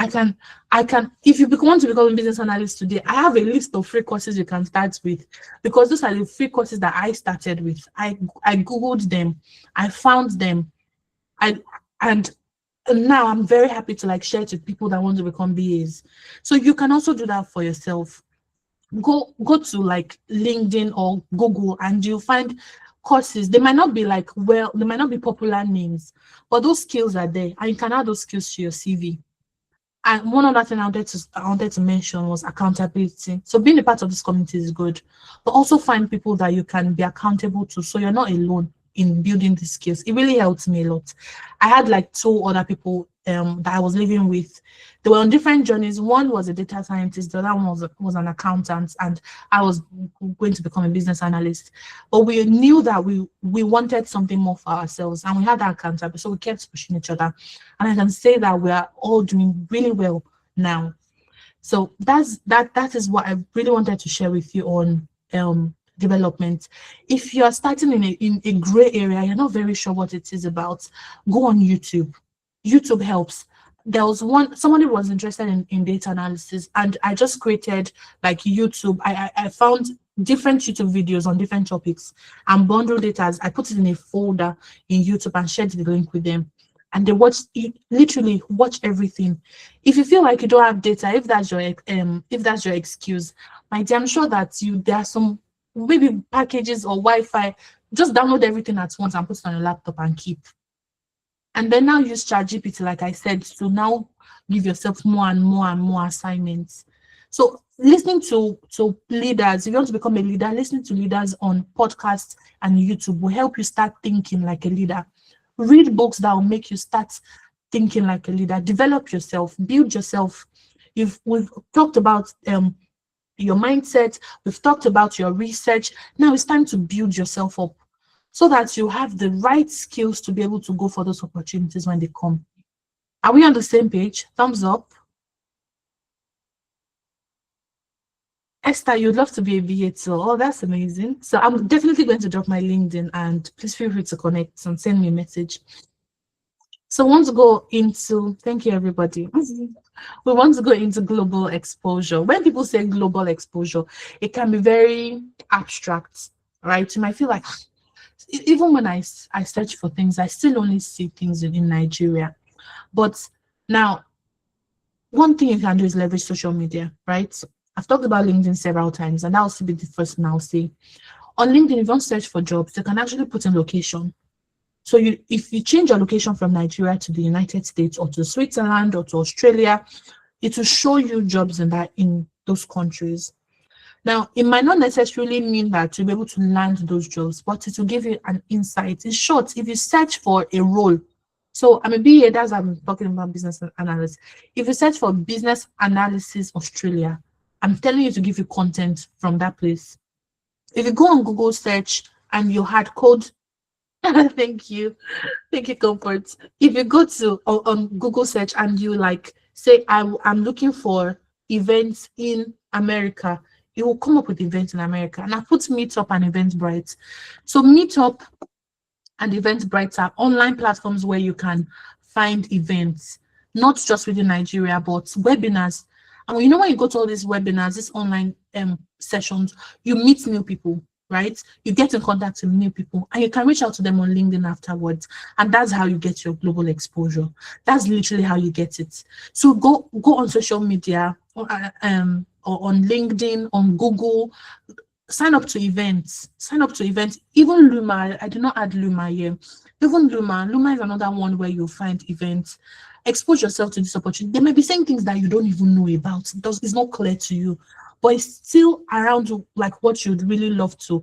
If you want to become a business analyst today, I have a list of free courses you can start with, because those are the free courses that I started with. I Googled them, I found them, and and now I'm very happy to like share to people that want to become BAs. So you can also do that for yourself. Go to like LinkedIn or Google, and you'll find courses. They might not be like, well, they might not be popular names, but those skills are there, and you can add those skills to your CV. And one other thing I wanted to mention was accountability. So being a part of this community is good, but also find people that you can be accountable to, so you're not alone in building these skills. It really helped me a lot. I had like two other people that I was living with. They were on different journeys. One was a data scientist, the other one was an accountant, and I was going to become a business analyst. But we knew that we wanted something more for ourselves, and we had that accountability, so we kept pushing each other. And I can say that we are all doing really well now. So that is what I really wanted to share with you on development. If you're starting in a gray area, you're not very sure what it is about, go on YouTube. YouTube helps. There was somebody was interested in data analysis, and I just created like YouTube. I found different YouTube videos on different topics and bundled it as I put it in a folder in YouTube and shared the link with them. And they literally watch everything. If you feel like you don't have data, if that's your excuse, my dear, I'm sure that there are some maybe packages or Wi-Fi. Just download everything at once and put it on your laptop and keep. And then now use ChatGPT, like I said, to now give yourself more and more and more assignments. So listening to leaders, if you want to become a leader, listening to leaders on podcasts and YouTube will help you start thinking like a leader. Read books that will make you start thinking like a leader. Develop yourself, build yourself. We've talked about your mindset, we've talked about your research. Now it's time to build yourself up, so that you have the right skills to be able to go for those opportunities when they come. Are we on the same page? Thumbs up. Esther, you'd love to be a VA too. Oh, that's amazing. So I'm definitely going to drop my LinkedIn, and please feel free to connect and send me a message. So we want to go into, thank you everybody. We want to go into global exposure. When people say global exposure, it can be very abstract, right? You might feel like, even when I search for things, I still only see things in Nigeria. But now, one thing you can do is leverage social media, right? I've talked about LinkedIn several times, and that will be the first thing I'll say. On LinkedIn, if you don't search for jobs, you can actually put in location. So if you change your location from Nigeria to the United States or to Switzerland or to Australia, it will show you jobs in those countries. Now, it might not necessarily mean that you'll be able to land those jobs, but it will give you an insight. In short, if you search for a role, so I'm a BA, that's I'm talking about business analysis. If you search for business analysis Australia, I'm telling you to give you content from that place. If you go on Google search and you had code, thank you, Comfort. If you go to on Google search and you like say I'm looking for events in America, it will come up with events in America. And I put Meetup and Eventbrite. So Meetup and Eventbrite are online platforms where you can find events, not just within Nigeria, but webinars. And when you go to all these webinars, these online sessions, you meet new people, right? You get in contact with new people, and you can reach out to them on LinkedIn afterwards. And that's how you get your global exposure. That's literally how you get it. So go on social media, or on LinkedIn, on Google, sign up to events. Sign up to events. Even Luma, I did not add Luma here. Even Luma, Luma is another one where you'll find events. Expose yourself to this opportunity. They may be saying things that you don't even know about. It's not clear to you, but it's still around you, like what you'd really love to.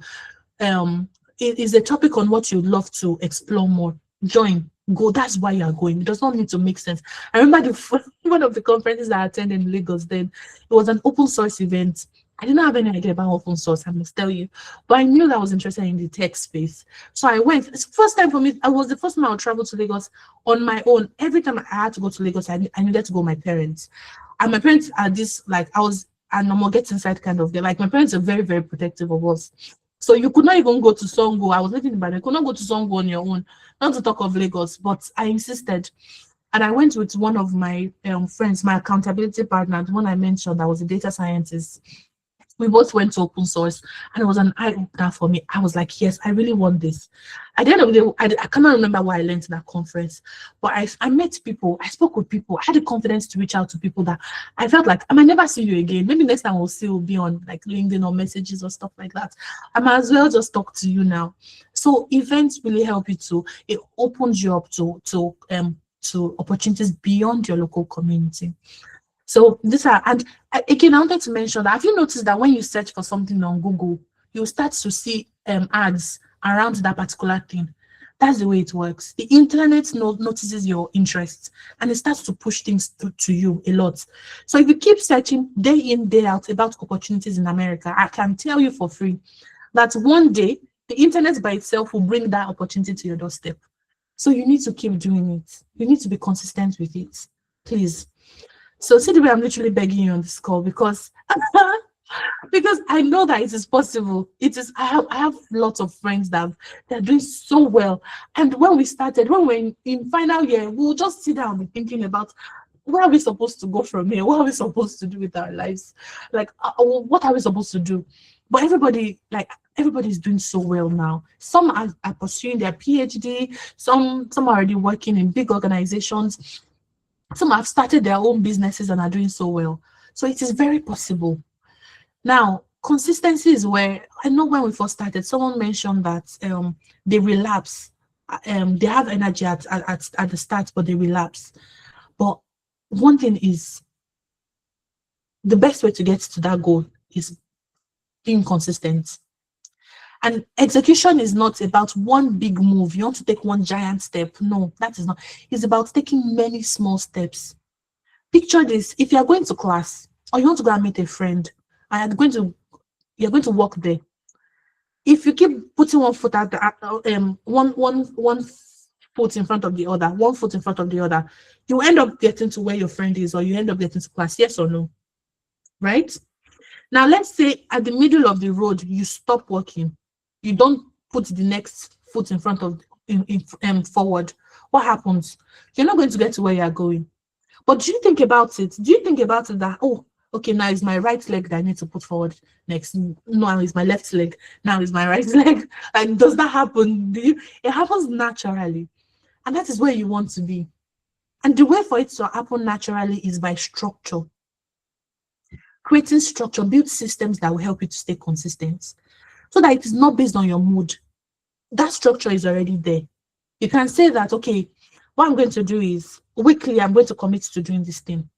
It is a topic on what you'd love to explore more. Join, go. That's why you are going. It does not need to make sense. I remember one of the conferences I attended in Lagos. Then it was an open source event. I didn't have any idea about open source, I must tell you, but I knew that I was interested in the tech space. So I went. It's the first time for me. I was the first time I would travel to Lagos on my own. Every time I had to go to Lagos, I needed to go with my parents. And my parents are this, like, I was a normal get inside kind of. They're like, my parents are very, very protective of us. So you could not even go to Songo. I was living in Ibadan. You could not go to Songo on your own, not to talk of Lagos. But I insisted. And I went with one of my friends, my accountability partner, the one I mentioned that was a data scientist. We both went to open source, and it was an eye-opener for me. I was like, yes, I really want this. At the end of the day, I cannot remember what I learned in that conference, but I met people, I spoke with people, I had the confidence to reach out to people that I felt like I might never see you again. Maybe next time we'll see will be on like LinkedIn or messages or stuff like that. I might as well just talk to you now. So events really help you it opens you up to opportunities beyond your local community. So these are, and again, I wanted to mention that, have you noticed that when you search for something on Google, you start to see ads around that particular thing? That's the way it works. The internet notices your interests, and it starts to push things to you a lot. So if you keep searching day in, day out about opportunities in America, I can tell you for free that one day the internet by itself will bring that opportunity to your doorstep. So you need to keep doing it. You need to be consistent with it, please. So see the way I'm literally begging you on this call, because because I know that it is possible. It is. I have lots of friends that they're doing so well. And when we started, when we're in final year, we'll just sit down and be thinking about where are we supposed to go from here? What are we supposed to do with our lives? Like, what are we supposed to do? But everybody's doing so well now. Some are pursuing their PhD. Some are already working in big organizations. Some have started their own businesses and are doing so well. So it is very possible. Now, consistency is where, I know when we first started, someone mentioned that they relapse. They have energy at the start, but they relapse. But one thing is, the best way to get to that goal is being consistent. And execution is not about one big move. You want to take one giant step. No, that is not. It's about taking many small steps. Picture this: if you are going to class or you want to go and meet a friend, and you're going to walk there. If you keep putting one foot at the one foot in front of the other, one foot in front of the other, you end up getting to where your friend is, or you end up getting to class. Yes or no? Right? Now, let's say at the middle of the road, you stop walking. You don't put the next foot in front of forward. What happens? You're not going to get to where you're going. But do you think about it? Do you think about it that, oh, okay, now it's my right leg that I need to put forward next. Now it's my left leg. Now it's my right leg. And does that happen? It happens naturally. And that is where you want to be. And the way for it to happen naturally is by structure. Creating structure, build systems that will help you to stay consistent, so that it is not based on your mood. That structure is already there. You can say that, okay, what I'm going to do is weekly, I'm going to commit to doing this thing.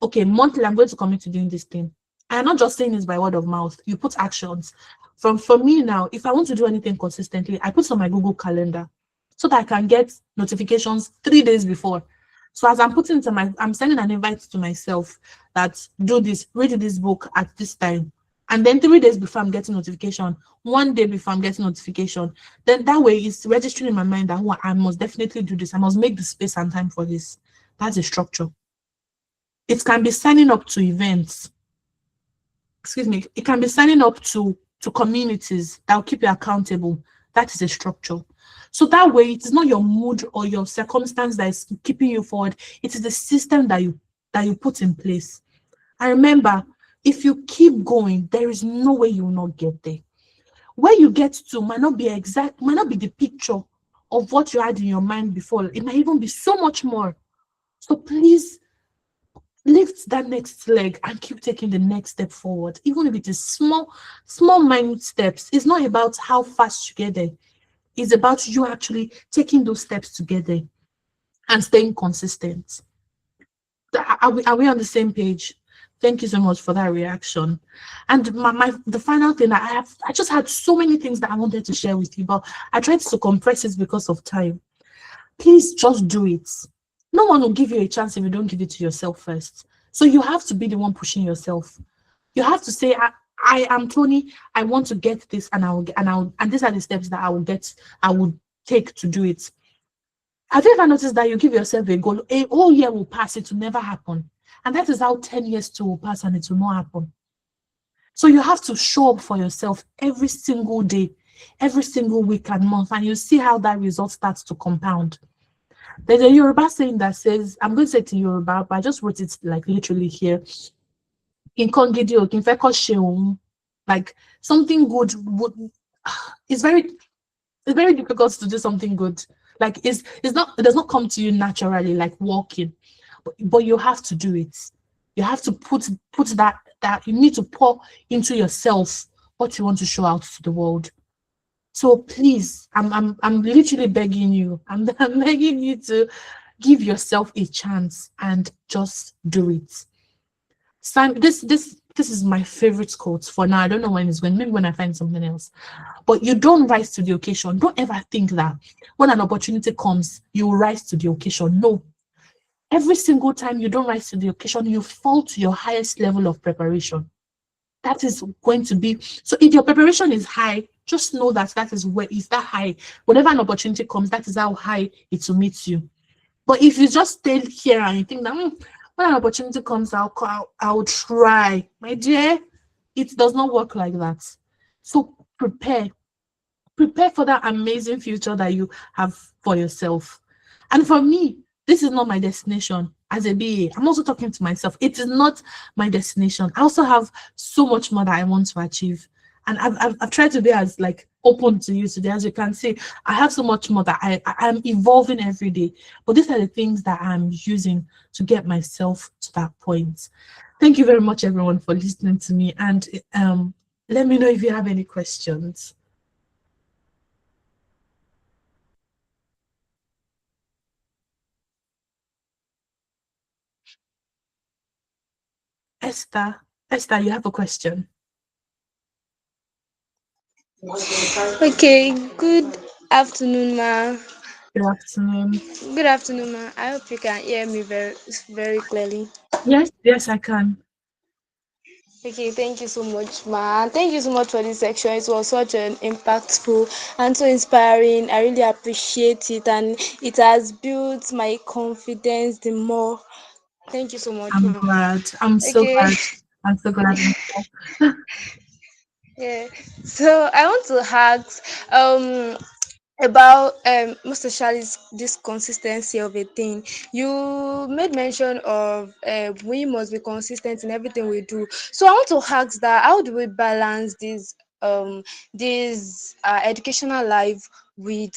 Okay, monthly, I'm going to commit to doing this thing. I'm not just saying this by word of mouth. You put actions. For me now, if I want to do anything consistently, I put on my Google Calendar so that I can get notifications 3 days before. So as I'm putting it I'm sending an invite to myself that do this, read this book at this time. And then 3 days before I'm getting notification, 1 day before I'm getting notification. Then that way it's registering in my mind that, oh, I must definitely do this. I must make the space and time for this. That's a structure. It can be signing up to events. Excuse me. It can be signing up to communities that will keep you accountable. That is a structure. So that way, it is not your mood or your circumstance that is keeping you forward. It is the system that you put in place. And remember, if you keep going, there is no way you will not get there. Where you get to might not be exact, might not be the picture of what you had in your mind before. It might even be so much more. So please lift that next leg and keep taking the next step forward, even if it is small minute steps. It's not about how fast you get there. It's about you actually taking those steps together and staying consistent. Are we on the same page? Thank you so much for that reaction. And the final thing that I just had so many things that I wanted to share with you, but I tried to compress it because of time. Please just do it. No one will give you a chance if you don't give it to yourself first. So you have to be the one pushing yourself. You have to say, I am Tony. I want to get this, and and these are the steps that I will take to do it. Have you ever noticed that you give yourself a goal, a whole year will pass, it will never happen? And that is how 10 years too will pass and it will not happen. So you have to show up for yourself every single day, every single week and month, and you see how that result starts to compound. There's a Yoruba saying that says, I'm going to say it in Yoruba, but I just wrote it like literally here. In Kongidi, like something good would, it's very difficult to do something good. Like it does not come to you naturally like walking, but you have to do it. You have to put that you need to pour into yourself what you want to show out to the world. So please, I'm literally begging you. I'm begging you to give yourself a chance and just do it. This is my favorite quote for now. I don't know when it's going. Maybe when I find something else. But you don't rise to the occasion. Don't ever think that when an opportunity comes, you rise to the occasion. No. Every single time you don't rise to the occasion, you fall to your highest level of preparation. That is going to be, so if your preparation is high, just know that that is where is that high. Whenever an opportunity comes, that is how high it will meet you. But if you just stay here and you think that when an opportunity comes, I'll try, my dear, it does not work like that. So prepare for that amazing future that you have for yourself. And for me, this is not my destination as a BA. I'm also talking to myself. It is not my destination. I also have so much more that I want to achieve. And I've tried to be as like open to you today. As you can see, I have so much more that I'm evolving every day. But these are the things that I'm using to get myself to that point. Thank you very much, everyone, for listening to me. And let me know if you have any questions. Esther, you have a question. Okay, good afternoon, ma. Good afternoon. Good afternoon, ma. I hope you can hear me very clearly. Yes, I can. Okay, thank you so much, ma. Thank you so much for this section. It was such an impactful and so inspiring. I really appreciate it, and it has built my confidence the more. Thank you so much, I'm ma. glad. I'm so Okay, glad. I'm so glad. yeah. So I want to ask, about most especially this consistency of a thing. You made mention of we must be consistent in everything we do. So I want to ask that how do we balance this educational life with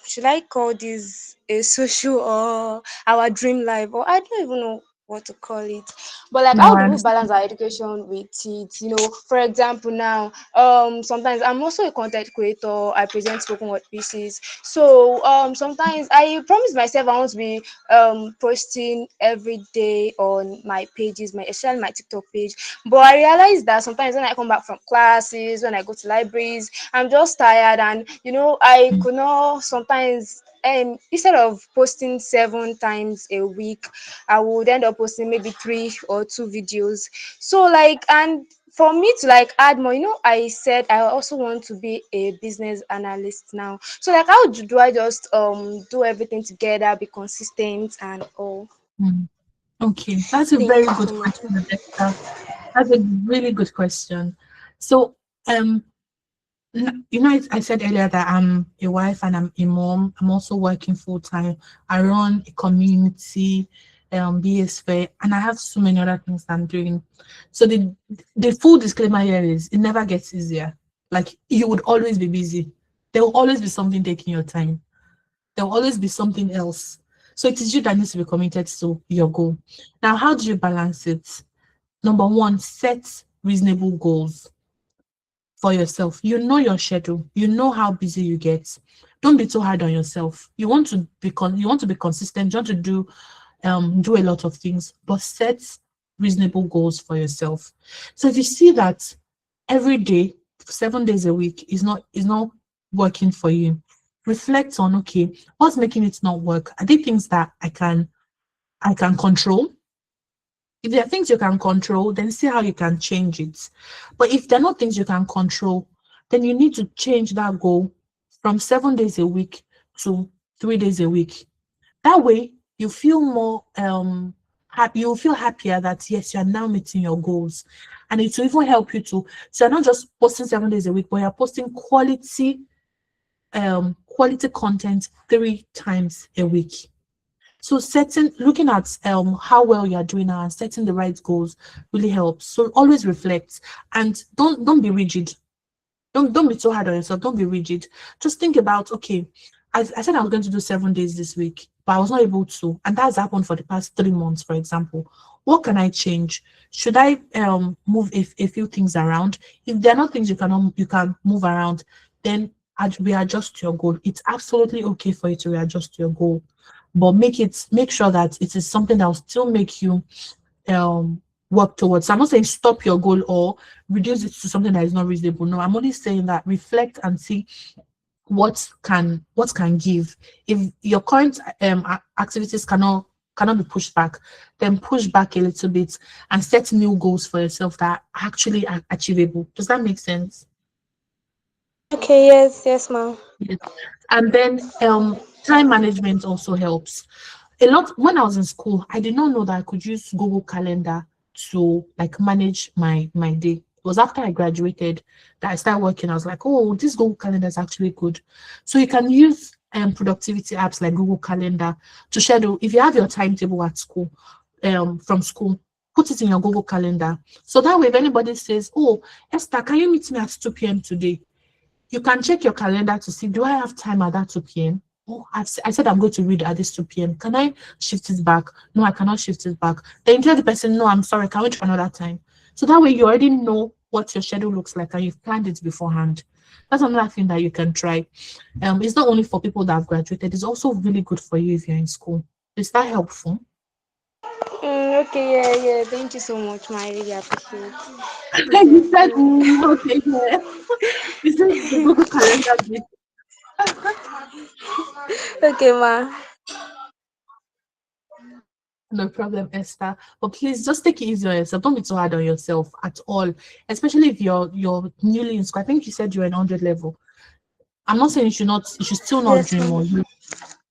should I call this a social or our dream life, or I don't even know what to call it. But like, No, how I do we understand. balance our education with it? For example, now sometimes I'm also a content creator. I present spoken word pieces. So sometimes I promise myself I want to be posting every day on my pages, especially my TikTok page. But I realize that sometimes when I come back from classes, when I go to libraries, I'm just tired, and I could not sometimes, instead of posting 7 times a week, I would end up posting maybe 3 or 2 videos. So like, and for me to like add more, I said I also want to be a business analyst now. So like, how do I just do everything together, be consistent and all? Mm. Okay, that's a Thank very you so good much. question, Rebecca. That's a really good question. So, I said earlier that I'm a wife and I'm a mom. I'm also working full time. I run a community, BS fair, and I have so many other things I'm doing. So the full disclaimer here is it never gets easier. Like you would always be busy. There will always be something taking your time. There will always be something else. So it is you that needs to be committed to your goal. Now, how do you balance it? Number one, set reasonable goals for yourself. You know your schedule. You know how busy you get. Don't be too hard on yourself. You want to be consistent. You want to do a lot of things, but set reasonable goals for yourself. So if you see that every day, 7 days a week is not working for you, reflect on, okay, what's making it not work? Are there things that I can control? If there are things you can control, then see how you can change it. But if there are not things you can control, then you need to change that goal from 7 days a week to 3 days a week. That way, you feel more happy. You'll feel happier that yes, you are now meeting your goals, and it will even help you to. So you're not just posting 7 days a week, but you're posting quality content 3 times a week. So looking at how well you are doing now and setting the right goals really helps. So always reflect and don't be rigid. Don't be too hard on yourself. Don't be rigid. Just think about, okay, I said I was going to do 7 days this week, but I was not able to, and that's happened for the past 3 months, for example. What can I change? Should I move a few things around? If there are not things you can move around, then readjust your goal. It's absolutely okay for you to readjust your goal, but make sure that it is something that will still make you work towards. So I'm not saying stop your goal or reduce it to something that is not reasonable. No, I'm only saying that reflect and see what can give. If your current activities cannot be pushed back, then push back a little bit and set new goals for yourself that are actually achievable. Does that make sense? Okay, yes, yes, ma'am. Yes. And then time management also helps a lot. When I was in school, I did not know that I could use Google Calendar to like manage my day. It was after I graduated that I started working. I was like, oh, this Google Calendar is actually good. So you can use productivity apps like Google Calendar to schedule. If you have your timetable at school, from school, put it in your Google Calendar. So that way, if anybody says, oh, Esther, can you meet me at 2 p.m. today? You can check your calendar to see, do I have time at that 2 p.m.? Oh, I said I'm going to read at this 2 p.m. Can I shift it back? No, I cannot shift it back. Then tell the person, no, I'm sorry, can we try another time? So that way you already know what your schedule looks like and you've planned it beforehand. That's another thing that you can try. It's not only for people that have graduated, it's also really good for you if you're in school. Is that helpful? Okay, yeah, yeah. Thank you so much, ma. I really appreciate You said, it. okay, yeah. You said the Google Calendar bit. Okay, ma. No problem, Esther. But please just take it easy on yourself. Don't be too hard on yourself at all. Especially if you're newly in school. I think you said you're in 100 level. I'm not saying you should still not Yes, dream ma'am. or you,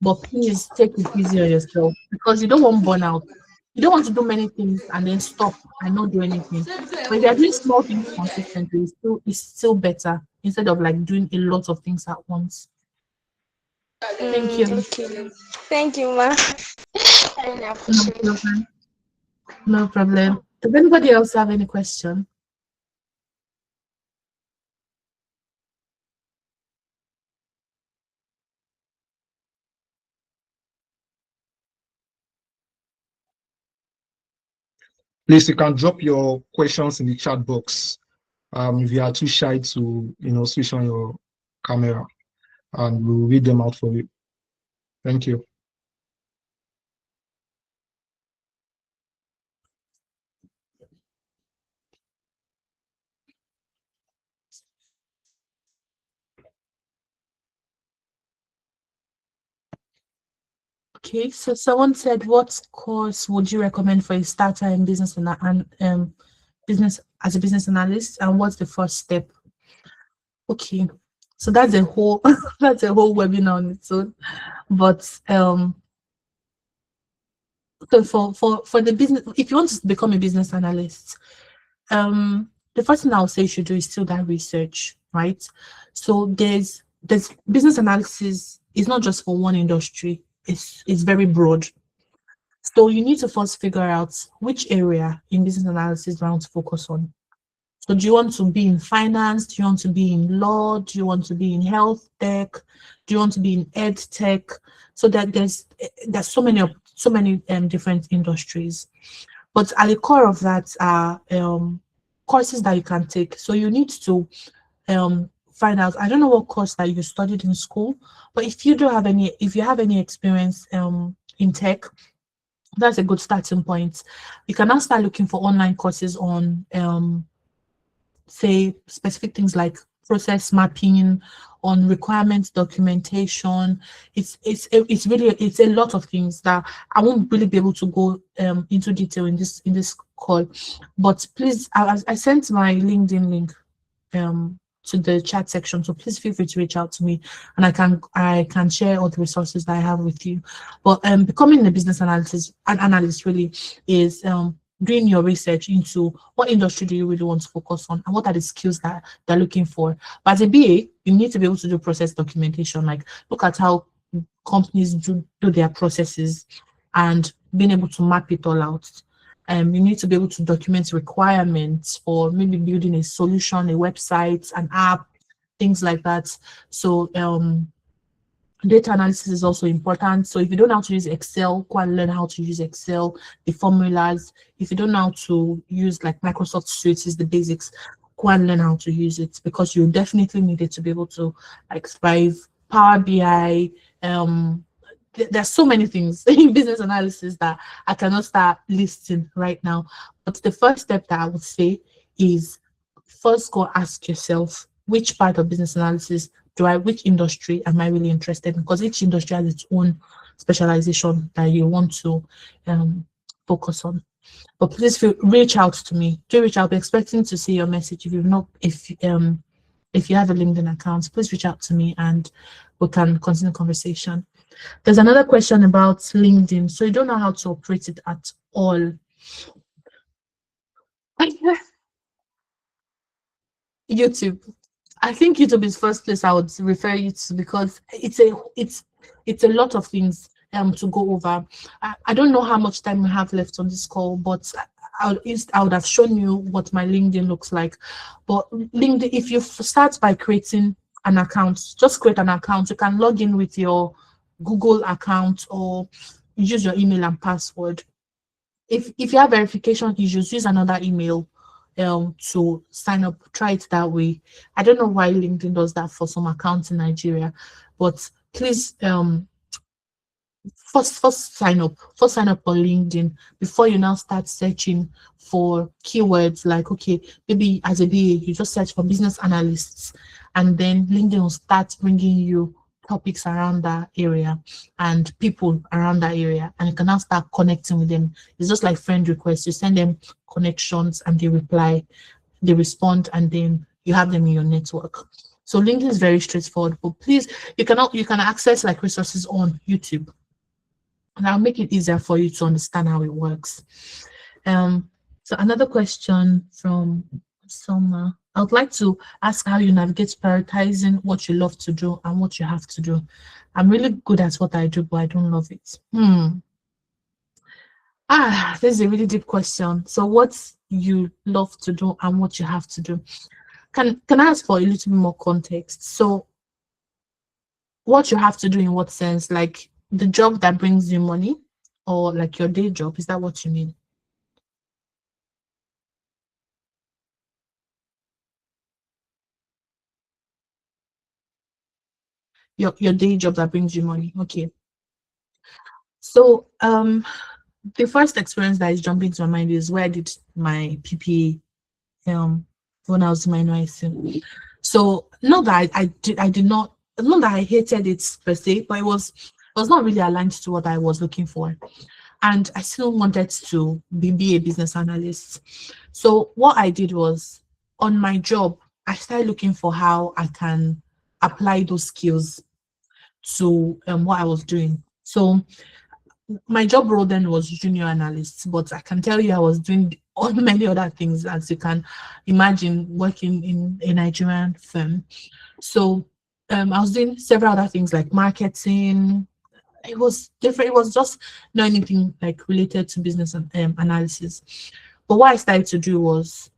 but please take it easy on yourself because you don't want burnout. You don't want to do many things and then stop and not do anything. But if you're doing small things consistently, it's still better instead of like doing a lot of things at once. Thank you. Okay. Thank you, ma. I really No appreciate it. problem. No problem. Does anybody else have any question? Please, you can drop your questions in the chat box. If you are too shy to, switch on your camera, and we'll read them out for you. Thank you. Okay, so someone said, what course would you recommend for a starter in business and business as a business analyst, and what's the first step? Okay, so that's a whole that's a whole webinar on its own. But so for the business, if you want to become a business analyst, the first thing I'll say you should do is still that research, right? So there's business analysis is not just for one industry, it's very broad. So you need to first figure out which area in business analysis you want to focus on. So do you want to be in finance? Do you want to be in law? Do you want to be in health tech? Do you want to be in ed tech? So that there's so many different industries. But at the core of that are courses that you can take. So you need to find out. I don't know what course that you studied in school, but if you have any experience in tech, that's a good starting point. You can now start looking for online courses on say specific things like process mapping, on requirements documentation. It's really it's a lot of things that I won't really be able to go into detail in this call. But please, I sent my LinkedIn link to the chat section, so please feel free to reach out to me, and I can share all the resources that I have with you. But becoming a business analyst really is doing your research into what industry do you really want to focus on and what are the skills that they're looking for. But as a BA, you need to be able to do process documentation, like look at how companies do their processes and being able to map it all out. You need to be able to document requirements for maybe building a solution, a website, an app, things like that. So data analysis is also important. So if you don't know how to use Excel, go and learn how to use Excel, the formulas. If you don't know how to use like Microsoft Suite, is the basics, go and learn how to use it, because you definitely need it to be able to like thrive. Power BI, there's so many things in business analysis that I cannot start listing right now. But the first step that I would say is first go ask yourself, which part of business analysis which industry am I really interested in? Because each industry has its own specialization that you want to focus on. But please reach out to me. Do reach out. I'll be expecting to see your message. If you have a LinkedIn account, please reach out to me and we can continue the conversation. There's another question about LinkedIn. So you don't know how to operate it at all. YouTube. I think YouTube is first place I would refer you to, because it's a lot of things to go over. I don't know how much time we have left on this call, but I would have shown you what my LinkedIn looks like. But LinkedIn, if you start by creating an account, just create an account. You can log in with your Google account or use your email and password. If you have verification issues, use another email to sign up. Try it that way. I don't know why LinkedIn does that for some accounts in Nigeria, but please first sign up on LinkedIn before you now start searching for keywords. Like, okay, maybe as a BA you just search for business analysts, and then LinkedIn will start bringing you topics around that area and people around that area, and you can now start connecting with them. It's just like friend requests. You send them connections and they reply, they respond, and then you have them in your network. So LinkedIn is very straightforward, but please, you can access like resources on YouTube, and I'll make it easier for you to understand how it works. So another question from Soma. I would like to ask how you navigate prioritizing what you love to do and what you have to do. I'm really good at what I do, but I don't love it. This is a really deep question. So what you love to do and what you have to do. Can I ask for a little bit more context? So what you have to do in what sense? Like the job that brings you money, or like your day job? Is that what you mean? Your day job that brings you money. Okay. So the first experience that is jumping to my mind is where I did my PPA when I was in my NYC. So not that I did not that I hated it per se, but it was not really aligned to what I was looking for. And I still wanted to be a business analyst. So what I did was, on my job, I started looking for how I can apply those skills to what I was doing. So my job role then was junior analyst, but I can tell you I was doing all many other things, as you can imagine, working in a Nigerian firm. So I was doing several other things like marketing. It was different. It was just not anything like related to business analysis. But what I started to do was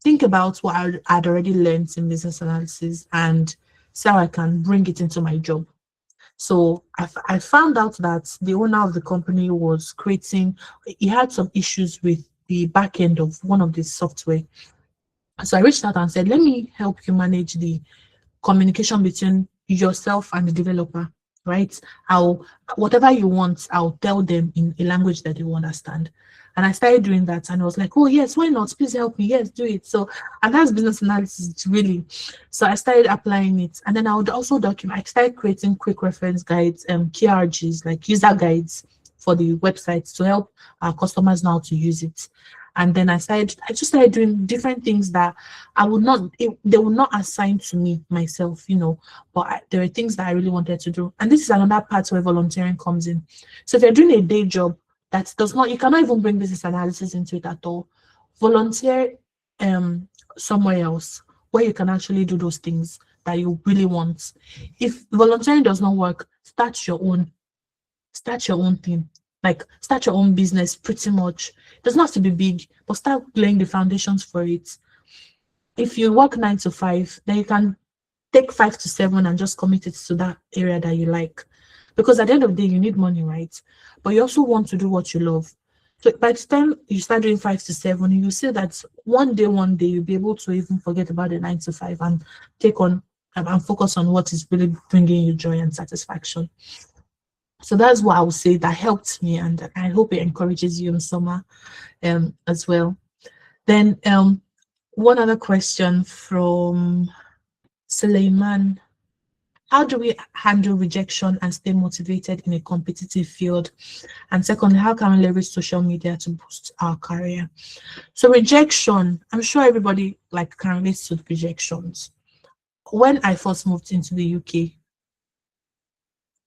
think about what I'd already learned in business analysis and see how I can bring it into my job. So I found out that the owner of the company was creating, he had some issues with the back end of one of the software. So I reached out and said, let me help you manage the communication between yourself and the developer, right? I'll whatever you want, I'll tell them in a language that they will understand. And I started doing that, and I was like, oh yes, why not? Please help me. Yes, do it. So, and that's business analysis really. So I started applying it, and then I would also document. I started creating quick reference guides, KRGs, like user guides for the website to help our customers know how to use it. And then I just started doing different things that they would not assign to me myself, but there are things that I really wanted to do. And this is another part where volunteering comes in. So if you're doing a day job that does not, you cannot even bring business analysis into it at all. Volunteer somewhere else where you can actually do those things that you really want. If volunteering does not work, start your own thing. Like start your own business pretty much. It doesn't have to be big, but start laying the foundations for it. If you work 9 to 5, then you can take 5 to 7 and just commit it to that area that you like. Because at the end of the day, you need money, right? But you also want to do what you love. So by the time you start doing 5 to 7, you see that one day you'll be able to even forget about the 9 to 5 and take on and focus on what is really bringing you joy and satisfaction. So that's what I would say that helped me, and I hope it encourages you in summer as well. Then one other question from Suleiman. How do we handle rejection and stay motivated in a competitive field? And secondly, how can we leverage social media to boost our career? So rejection, I'm sure everybody can relate to rejections. When I first moved into the UK,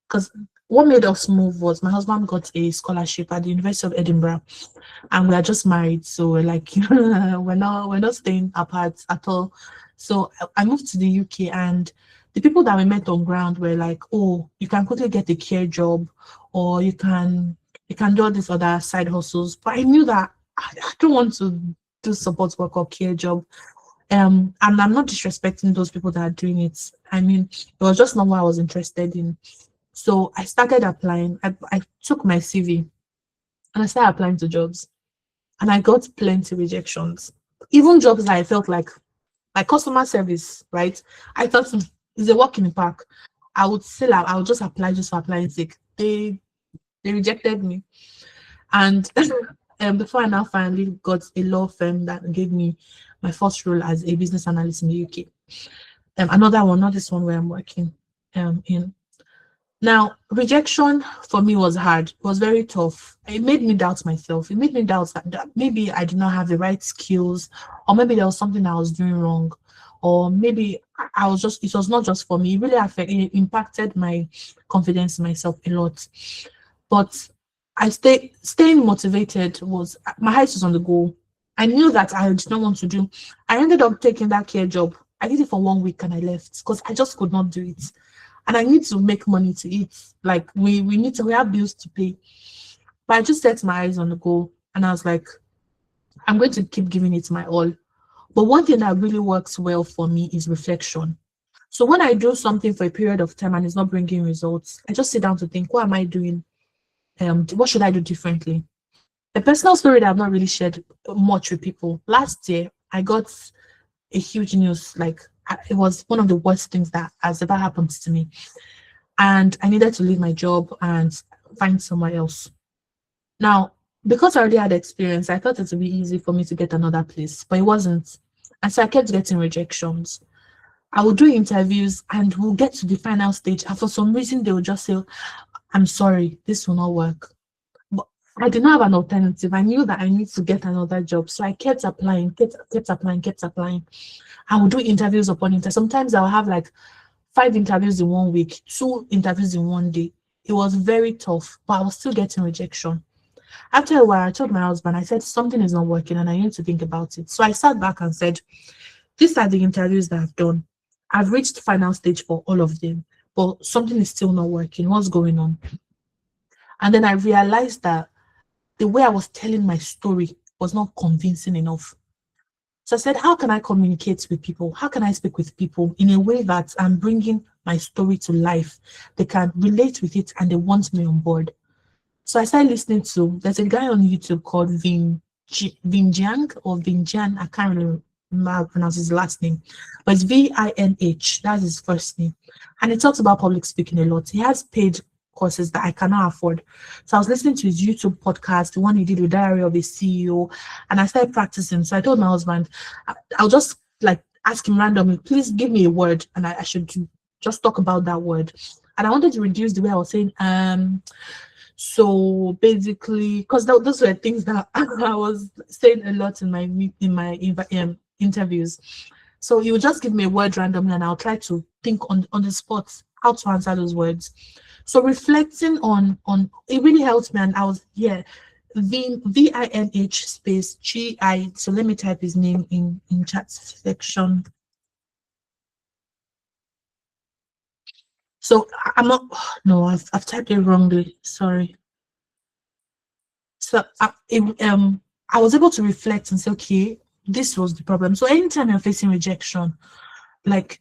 because what made us move was my husband got a scholarship at the University of Edinburgh, and we are just married, so we're like we're not staying apart at all. So I moved to the UK, and the people that we met on ground were like, oh, you can quickly get a care job, or you can do all these other side hustles. But I knew that I don't want to do support work or care job. And I'm not disrespecting those people that are doing it. I mean, it was just not what I was interested in. So I started applying. I took my CV and I started applying to jobs, and I got plenty rejections. Even jobs that I felt like customer service, right? I thought it's a walk in the park. I would just apply just for applying sake. They rejected me, and before I now finally got a law firm that gave me my first role as a business analyst in the UK. Another one, not this one where I'm working in. Now, rejection for me was hard. It was very tough. It made me doubt myself. It made me doubt that maybe I did not have the right skills, or maybe there was something I was doing wrong, or maybe it was not just for me. It really impacted my confidence in myself a lot. But staying motivated my heart was on the goal. I knew that I did not want to do. I ended up taking that care job. I did it for 1 week and I left because I just could not do it. And I need to make money to eat. Like we have bills to pay. But I just set my eyes on the goal, and I was like, I'm going to keep giving it my all. But one thing that really works well for me is reflection. So when I do something for a period of time and it's not bringing results, I just sit down to think, what am I doing? What should I do differently? A personal story that I've not really shared much with people. Last year, I got a huge news, it was one of the worst things that has ever happened to me. And I needed to leave my job and find somewhere else. Now, because I already had experience, I thought it would be easy for me to get another place, but it wasn't. And so I kept getting rejections. I would do interviews and we'll get to the final stage. And for some reason, they would just say, I'm sorry, this will not work. But I did not have an alternative. I knew that I need to get another job. So I kept applying, kept applying. I would do interviews upon interviews. Sometimes I'll have 5 interviews in 1 week, 2 interviews in 1 day. It was very tough, but I was still getting rejection. After a while, I told my husband, I said, something is not working and I need to think about it. So I sat back and said, these are the interviews that I've done. I've reached final stage for all of them, but something is still not working. What's going on? And then I realized that the way I was telling my story was not convincing enough. So I said, how can I communicate with people? How can I speak with people in a way that I'm bringing my story to life? They can relate with it and they want me on board. So I started listening to, there's a guy on YouTube called Vinjiang or Vinjian. I can't really pronounce his last name, but it's Vinh. That's his first name. And he talks about public speaking a lot. He has paid courses that I cannot afford. So I was listening to his YouTube podcast, the one he did with Diary of a CEO, and I started practicing. So I told my husband, I'll just like ask him randomly, please give me a word, and I should just talk about that word. And I wanted to reduce the way I was saying, so basically, because those were things that I was saying a lot in my interviews. So he would just give me a word randomly, and I'll try to think on the spot how to answer those words. So reflecting on it really helped me, and I was Vinh space GI. So let me type his name in chat section. So I'm not. No, I've typed it wrongly. Sorry. So I was able to reflect and say, okay, this was the problem. So anytime you're facing rejection, like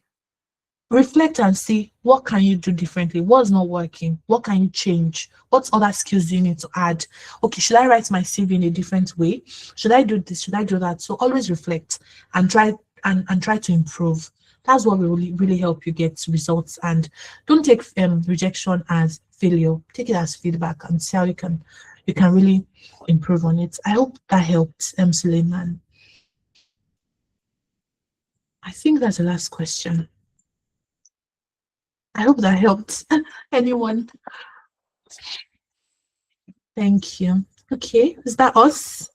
reflect and see what can you do differently, what's not working, what can you change, what other skills do you need to add. Okay, should I write my CV in a different way? Should I do this? Should I do that? So always reflect and try and try to improve. That's what will really help you get results. And don't take rejection as failure. Take it as feedback and see how you can really improve on it. I hope that helped, Suleiman. I think that's the last question. I hope that helped anyone. Thank you. Okay, is that us?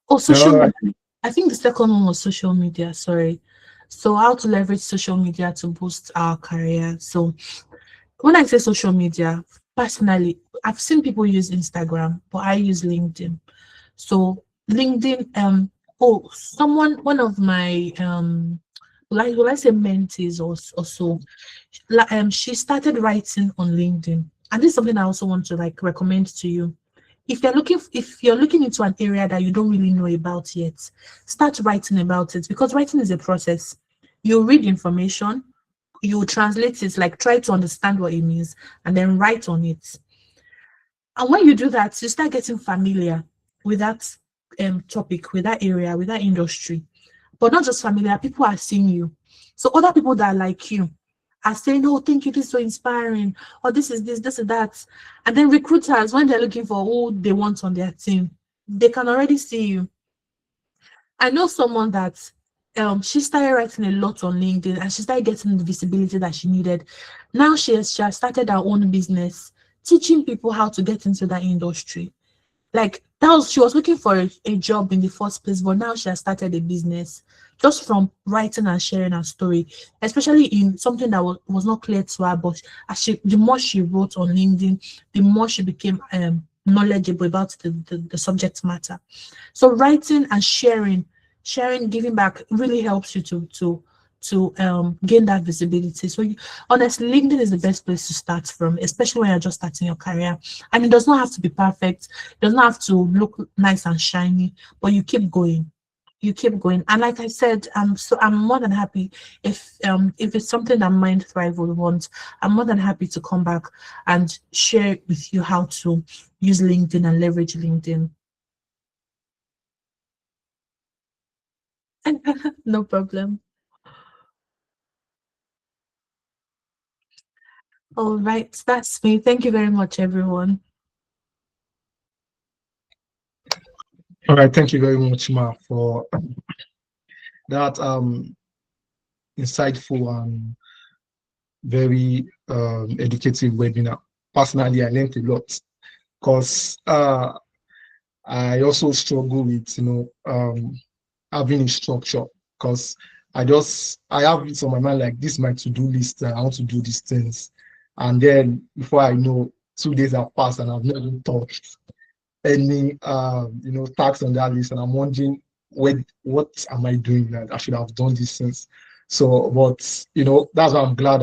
Oh, social media. I think the second one was social media, sorry. So how to leverage social media to boost our career. So when I say social media, personally, I've seen people use Instagram, but I use LinkedIn. So LinkedIn, one of my will I say mentees or so, she started writing on LinkedIn, and this is something I also want to like recommend to you. If you're looking into an area that you don't really know about yet, start writing about it, because writing is a process. You read information, you translate it, like try to understand what it means, and then write on it. And when you do that, you start getting familiar with that topic, with that area, with that industry. But not just familiar, people are seeing you. So other people that are like you are saying, oh, thank you, this is so inspiring, or this is that. And then recruiters, when they're looking for who they want on their team, they can already see you. I know someone that she started writing a lot on LinkedIn, and she started getting the visibility that she needed. Now she has started her own business, teaching people how to get into that industry. Like she was looking for a job in the first place, but now she has started a business just from writing and sharing her story, especially in something that was not clear to her. But the more she wrote on LinkedIn, the more she became knowledgeable about the subject matter. So writing and sharing, giving back really helps you to gain that visibility. So honestly, LinkedIn is the best place to start from, especially when you're just starting your career. And it does not have to be perfect, it does not have to look nice and shiny, but you keep going. And like I said, I'm more than happy if it's something that Mind Thrive would want. I'm more than happy to come back and share with you how to use LinkedIn and leverage LinkedIn. No problem. All right, that's me. Thank you very much, everyone. All right, thank you very much, Ma, for that insightful and very educative webinar. Personally, I learned a lot because I also struggle with having a structure, because I have it on my mind like this is my to-do list. I want to do these things, and then before I know, 2 days have passed and I've not even touched any tasks on that list, and I'm wondering what am I doing that I should have done these things. So, but that's why I'm glad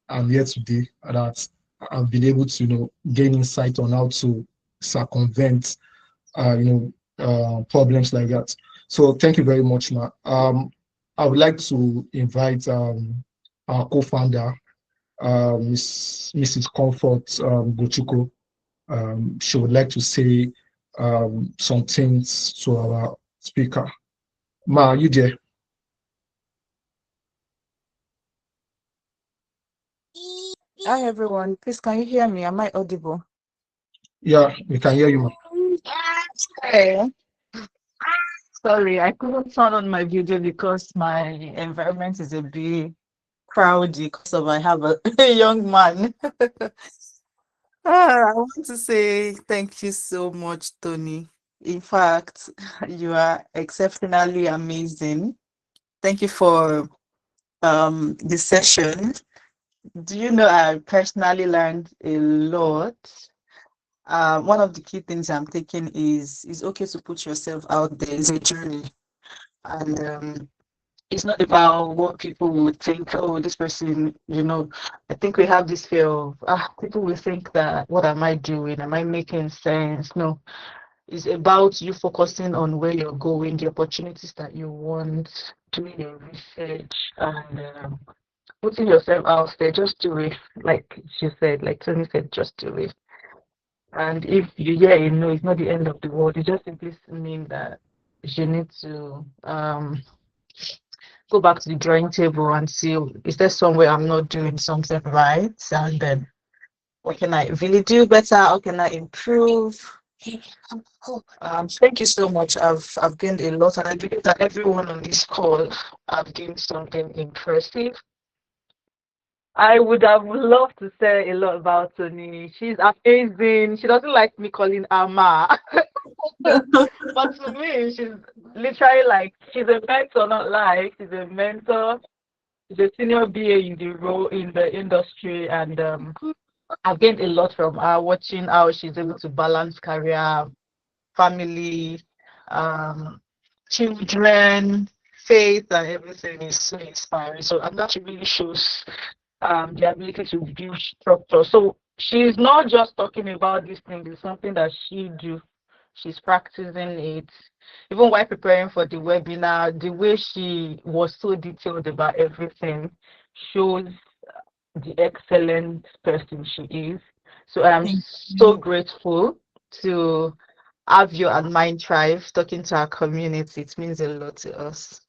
I'm here today, that I've been able to gain insight on how to circumvent problems like that. So thank you very much, Ma. I would like to invite our co-founder, Mrs. Comfort Gochuko. She would like to say some things to our speaker. Ma, are you there? Hi everyone, please can you hear me? Am I audible? Yeah, we can hear you, Ma. Hey. Sorry, I couldn't turn on my video because my environment is a bit crowded because of I have a young man. I want to say thank you so much, Tony. In fact, you are exceptionally amazing. Thank you for the session. Do you know I personally learned a lot. One of the key things I'm taking is it's okay to put yourself out there. It's a journey, and it's not about what people would think. Oh, this person, I think we have this fear of people will think that what am I doing? Am I making sense? No, it's about you focusing on where you're going, the opportunities that you want, doing your research, and putting yourself out there. Just do it, like she said, like Tony said, just do it. And if you hear a no, it's not the end of the world. It just simply means that you need to go back to the drawing table and see, is there somewhere I'm not doing something right? And then what can I really do better? How can I improve? Thank you so much. I've gained a lot, and I believe that everyone on this call have gained something impressive. I would have loved to say a lot about Tony. She's amazing. She doesn't like me calling her Ma. But to me, she's literally like she's a mentor, not like she's a mentor. She's a senior BA in the role in the industry, and I've gained a lot from her watching how she's able to balance career, family, um, children, faith, and everything is so inspiring. So and that really shows the ability to build structure. So she's not just talking about this thing, it's something that she do. She's practicing it. Even while preparing for the webinar, the way she was so detailed about everything shows the excellent person she is. So I'm Thank so you. grateful to have you at Mind Tribe talking to our community. It means a lot to us.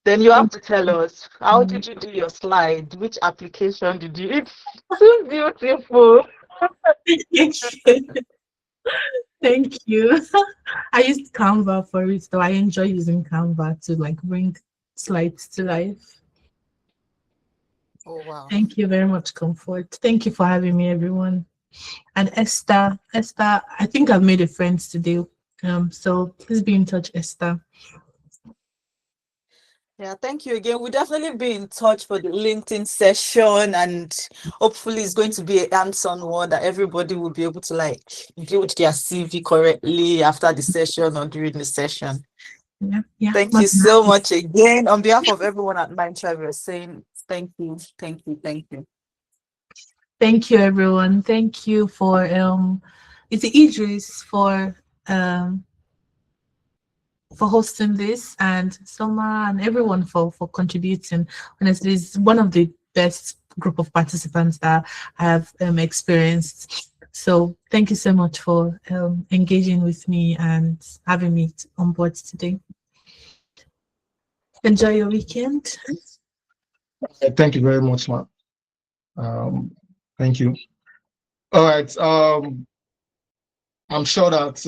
Then you have Thank to tell us, how you. did you do your slide? Which application did you? It's too beautiful. Thank you. Thank you. I used Canva for it, so I enjoy using Canva to like bring slides to life. Oh wow. Thank you very much, Comfort. Thank you for having me, everyone. And Esther, I think I've made a friend today. So please be in touch, Esther. Yeah, thank you again. We'll definitely be in touch for the LinkedIn session, and hopefully it's going to be a hands-on one that everybody will be able to like build their CV correctly after the session or during the session. Yeah, yeah. Thank you But so much again. On behalf of everyone at Mind Tribe, we're saying thank you, thank you, thank you. thank you, everyone. Thank you for it's Idris um for hosting this, and Soma and everyone for contributing. Honestly, it's one of the best group of participants that I have experienced. So thank you so much for engaging with me and having me on board today. Enjoy your weekend. Thank you very much, Ma. Thank you. All right. I'm sure that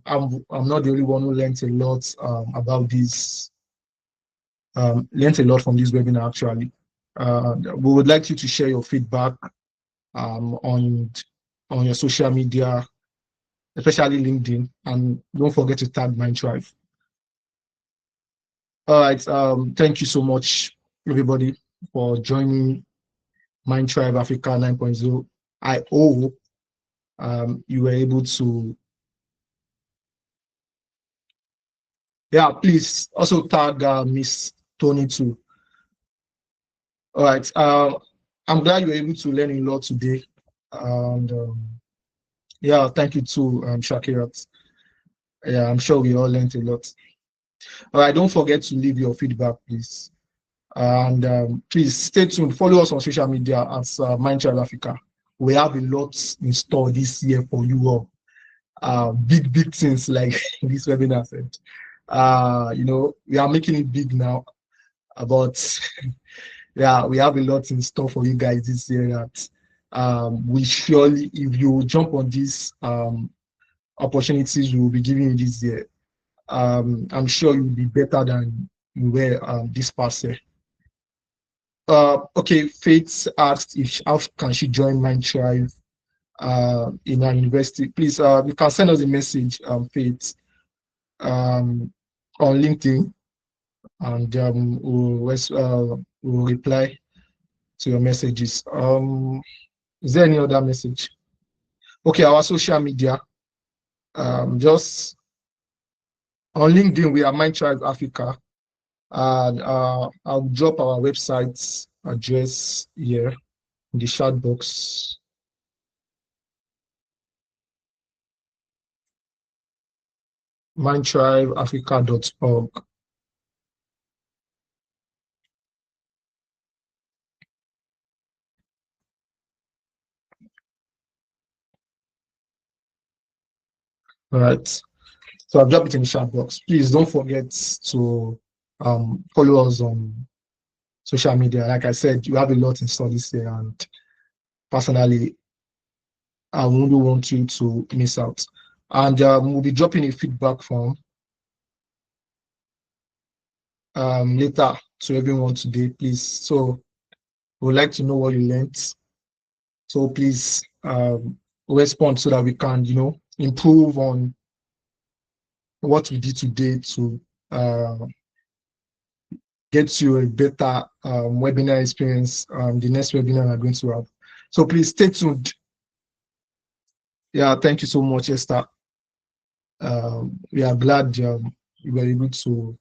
I'm not the only one who learned a lot about this. Learned a lot from this webinar actually. We would like you to share your feedback on your social media, especially LinkedIn, and don't forget to tag Mindtribe. All right. Thank you so much, everybody, for joining Mindtribe Africa 9.0. I hope you were able to. Yeah, please also tag Miss Tony too. All right. I'm glad you were able to learn a lot today. And yeah, thank you to Shakirat. Yeah, I'm sure we all learned a lot. All right, don't forget to leave your feedback, please. And please stay tuned. Follow us on social media at Mindchild Africa. We have a lot in store this year for you all. Big things like this webinar said. We are making it big now. But yeah, we have a lot in store for you guys this year that we surely, if you jump on these opportunities we will be giving you this year, I'm sure you'll be better than you were this past year. Okay, Faith asked if how can she join Mindtribe in our university. Please, you can send us a message, Faith, on LinkedIn, and we'll reply to your messages. Is there any other message? Okay, our social media. Just on LinkedIn, we are Mindtribe Africa. And I'll drop our website address here in the chat box. mindtribeafrica.org. All right. So I've dropped it in the chat box. Please don't forget to follow us on social media. Like I said, you have a lot in store this year, and personally, I wouldn't want you to miss out. And we'll be dropping a feedback form later to everyone today, please. So we'd like to know what you learned. So please respond so that we can, improve on what we did today to get you a better webinar experience, the next webinar we're going to have. So please stay tuned. Yeah, thank you so much, Esther. We are glad you were able to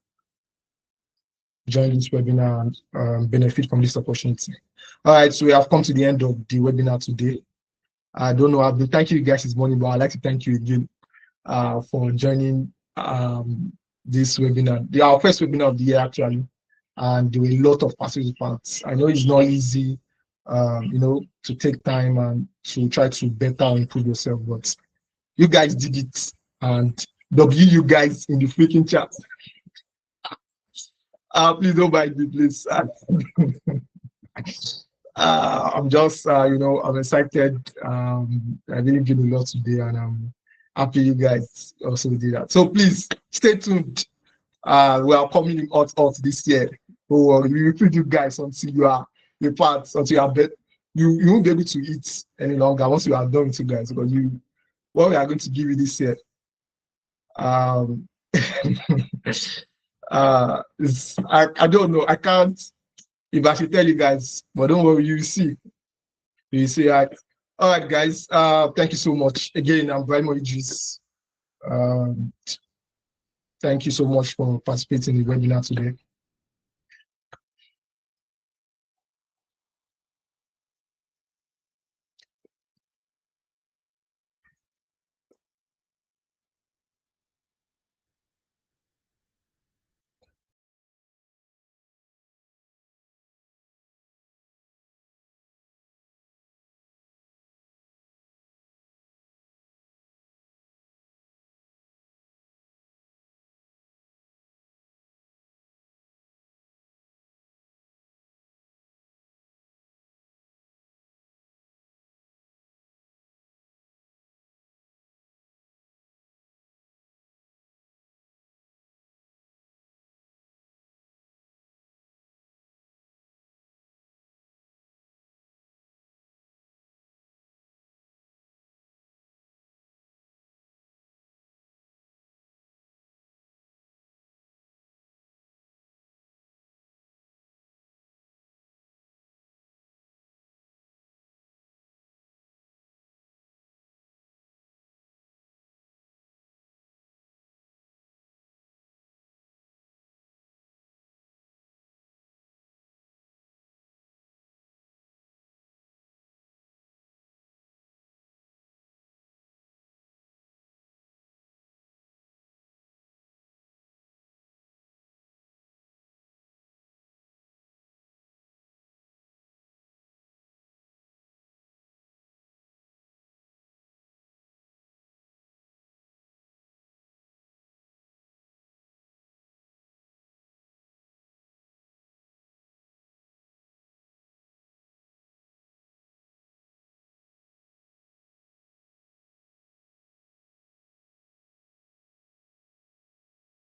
join this webinar and benefit from this opportunity. All right, so we have come to the end of the webinar today. I don't know, I've been thanking you guys this morning, but I'd like to thank you again for joining this webinar. Our first webinar of the year, actually, and there were a lot of participants. I know it's not easy, to take time and to try to better improve yourself, but you guys did it, and W you guys in the freaking chat. Please don't mind me, please. I'm just, I'm excited. I really did a lot today, and I'm happy you guys also did that. So please stay tuned. We are coming in hot this year. So we will feed you guys until you are a part, until you are you won't be able to eat any longer once you are done with you guys, because what we are going to give you this year. I don't know. I can't. If I should tell you guys, but don't worry, you see. You see, all right, guys. Thank you so much again. I'm Brian Idris. Thank you so much for participating in the webinar today.